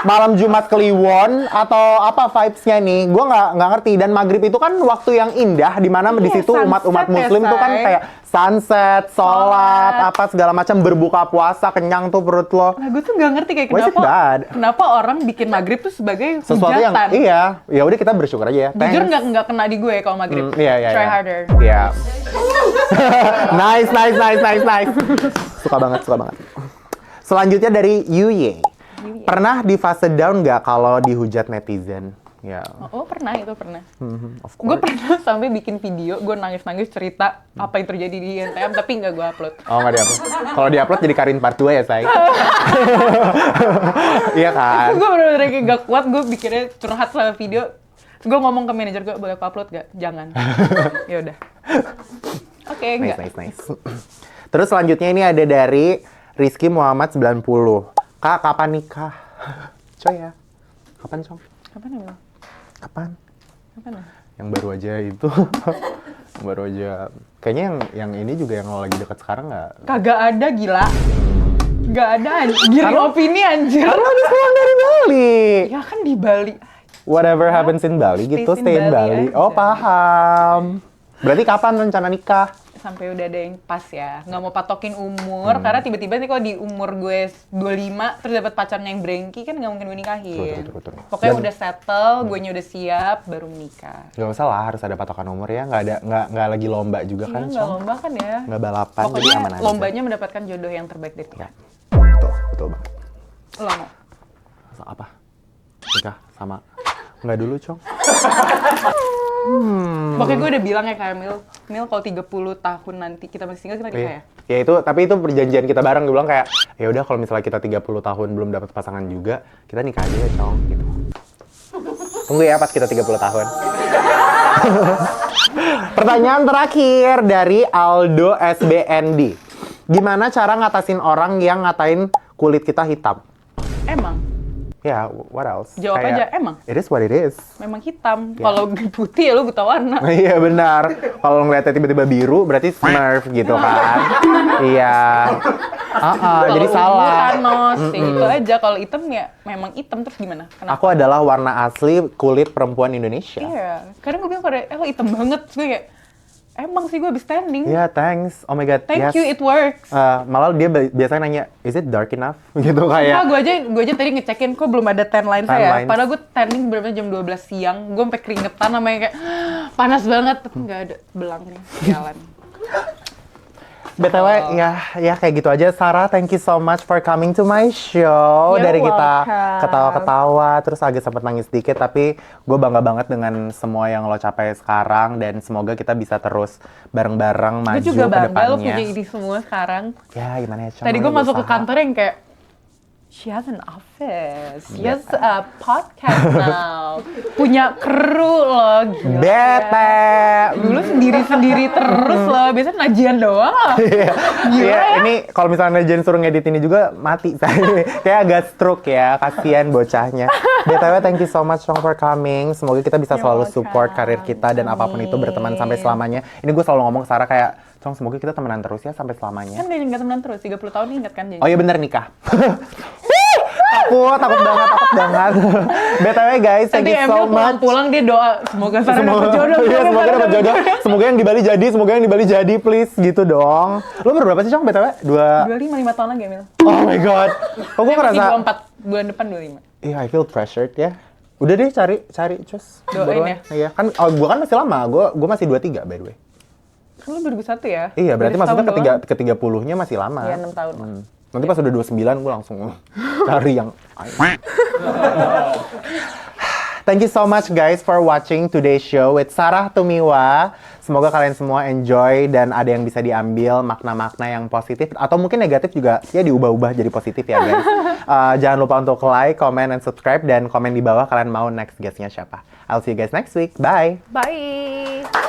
malam Jumat Kliwon, atau apa vibes-nya nih? Gue nggak ngerti. Dan maghrib itu kan waktu yang indah, di mana di Iya, situ umat-umat sunset ya, muslim tuh kan say. kayak sunset, sholat, apa segala macam, berbuka puasa, kenyang tuh perut lo. Nah, gue tuh nggak ngerti kayak Why is it bad? kenapa orang bikin maghrib tuh sebagai Sesuatu yang, hujatan. iya, ya udah kita bersyukur aja ya. Jujur Thanks. nggak kena di gue kalau maghrib. Iya. Try harder. Iya. nice. Suka banget. Selanjutnya dari Yuye. Pernah di fase down nggak kalau dihujat netizen? Ya, Oh, pernah. of Gue course. pernah sampai bikin video, gue nangis-nangis cerita apa yang terjadi di INTM, tapi nggak gue upload. Oh, nggak diupload. Kalau diupload jadi Karin part 2 ya, say. Iya kan? Gue bener-bener kayak gak kuat, gue bikinnya curhat sama video. Gue ngomong ke manajer gue, boleh aku upload gak? Jangan. Ya udah. Oke, enggak. Nice. Terus selanjutnya ini ada dari Rizky Muhammad 90. Kak, kapan nikah? Coy ya. Kapan, Cong? Kapan ya, Mil? Kapan? Kapan ya? Yang baru aja itu. Yang baru aja. Kayaknya yang ini juga yang lo lagi deket sekarang nggak? Kagak ada, gila. Gak ada, giring opini anjir. Karena habis pulang dari Bali. Ya kan di Bali. Whatever happens in Bali gitu, Stays in stay in Bali Bali. aja. Oh, paham. Berarti kapan rencana nikah? Sampai udah ada yang pas ya. Nggak mau patokin umur, karena tiba-tiba nih kalau di umur gue 25, terus dapat pacarnya yang brengki, kan nggak mungkin gue nikahin. True. Pokoknya Dan- udah settle, guenya udah siap, baru menikah. Gak usah lah, harus ada patokan umur ya. Nggak lagi lomba juga Iya, kan, nggak Cong? lomba kan ya. Nggak balapan, jadi Pokoknya aman aja. lombanya mendapatkan jodoh yang terbaik dari Ya, Tuhan. betul banget. Lo mau? Apa? Nikah sama? Nggak dulu, Cong. Pokoknya gue udah bilang ya kayak Mil kalau 30 tahun nanti kita masih single, kita nikah ya? Ya itu, tapi itu perjanjian kita bareng. Gue bilang kayak, ya udah kalau misalnya kita 30 tahun belum dapat pasangan juga, kita nikah aja ya, Cong. Gitu. Tunggu ya pas kita 30 tahun. Pertanyaan terakhir dari Aldo SBND. Gimana cara ngatasin orang yang ngatain kulit kita hitam? Emang, Ya, what else? jawab aja, emang. It is what it is. Memang hitam. Ya. Kalau putih ya lu buta warna. Iya benar. Kalau ngeliatnya tiba-tiba biru, berarti Smurf gitu kan? Iya. Jadi Kalau ungu salah. Thanos, ya gitu aja. Kalau hitam ya memang hitam, terus gimana? Kenapa? Aku adalah warna asli kulit perempuan Indonesia. Iya, kadang gue bilang pada, lo hitam banget. Terus gue kayak, emang sih gue habis tanning. Iya, thanks. Oh my god, Thank yes. you, it works. Malah dia biasanya nanya, is it dark enough? Gitu Nah, kayak. gue aja tadi ngecekin kok belum ada tan line Tan saya. lines. Padahal gue tanning bener jam 12 siang. Gue sampai keringetan namanya kayak panas banget, tapi nggak ada belangnya jalan. BTW, ya kayak gitu aja. Sarah, thank you so much for coming to my show. You're Dari kita welcome. ketawa-ketawa, terus agak sempat nangis dikit, tapi gue bangga banget dengan semua yang lo capai sekarang, dan semoga kita bisa terus bareng-bareng maju Gue juga ke bangga lo depannya. punya ini semua sekarang. Ya, gimana ya, Cong, Tadi gue namanya masuk ke usaha. kantor yang kayak, she has an office, she has a podcast now, punya kru loh, gila. Bete! Dulu sendiri-sendiri terus loh, biasanya najian doang loh. Gila Iya, ya. ini kalau misalnya Jen suruh ngedit ini juga mati saya. Kayak agak stroke ya, kasihan bocahnya. BTW, thank you so much Chong for coming. Semoga kita bisa You're selalu welcome. support karir kita dan apapun itu berteman sampai selamanya. Ini gue selalu ngomong ke Sarah kayak, Chong semoga kita temenan terus ya sampai selamanya. Kan dia nggak temenan terus, 30 tahun ingat kan janji. Oh iya bener, nikah. takut banget. BTW guys, thank Tadi you so Emil much. pulang-pulang dia doa, semoga Sarah dapat jodoh. Iya, semoga dapat jodoh. Semoga yang di Bali jadi, semoga yang di Bali jadi, please gitu dong. Lo umur berapa sih, Chong, BTW? 25, 5 tahun lagi Emil. Oh my god. Kok gue Masih ngerasa 24, bulan depan 25. iya, I feel pressured ya. Udah deh, cari, cus. Doain Buruan. ya. Iya, kan gue kan masih lama. Gue masih 23 by the way. Kan lu 2001 ya? Iya, berarti Baru maksudnya setahun doang. ke 30-nya masih lama. Iya, 6 tahun. Nanti pas udah 29 gue langsung cari yang Thank you so much guys for watching today's show with Sarah Tumiwa. Semoga kalian semua enjoy dan ada yang bisa diambil makna-makna yang positif atau mungkin negatif juga ya diubah-ubah jadi positif ya guys. Jangan lupa untuk like, comment, and subscribe dan komen di bawah kalian mau next guestnya siapa. I'll see you guys next week. Bye! Bye!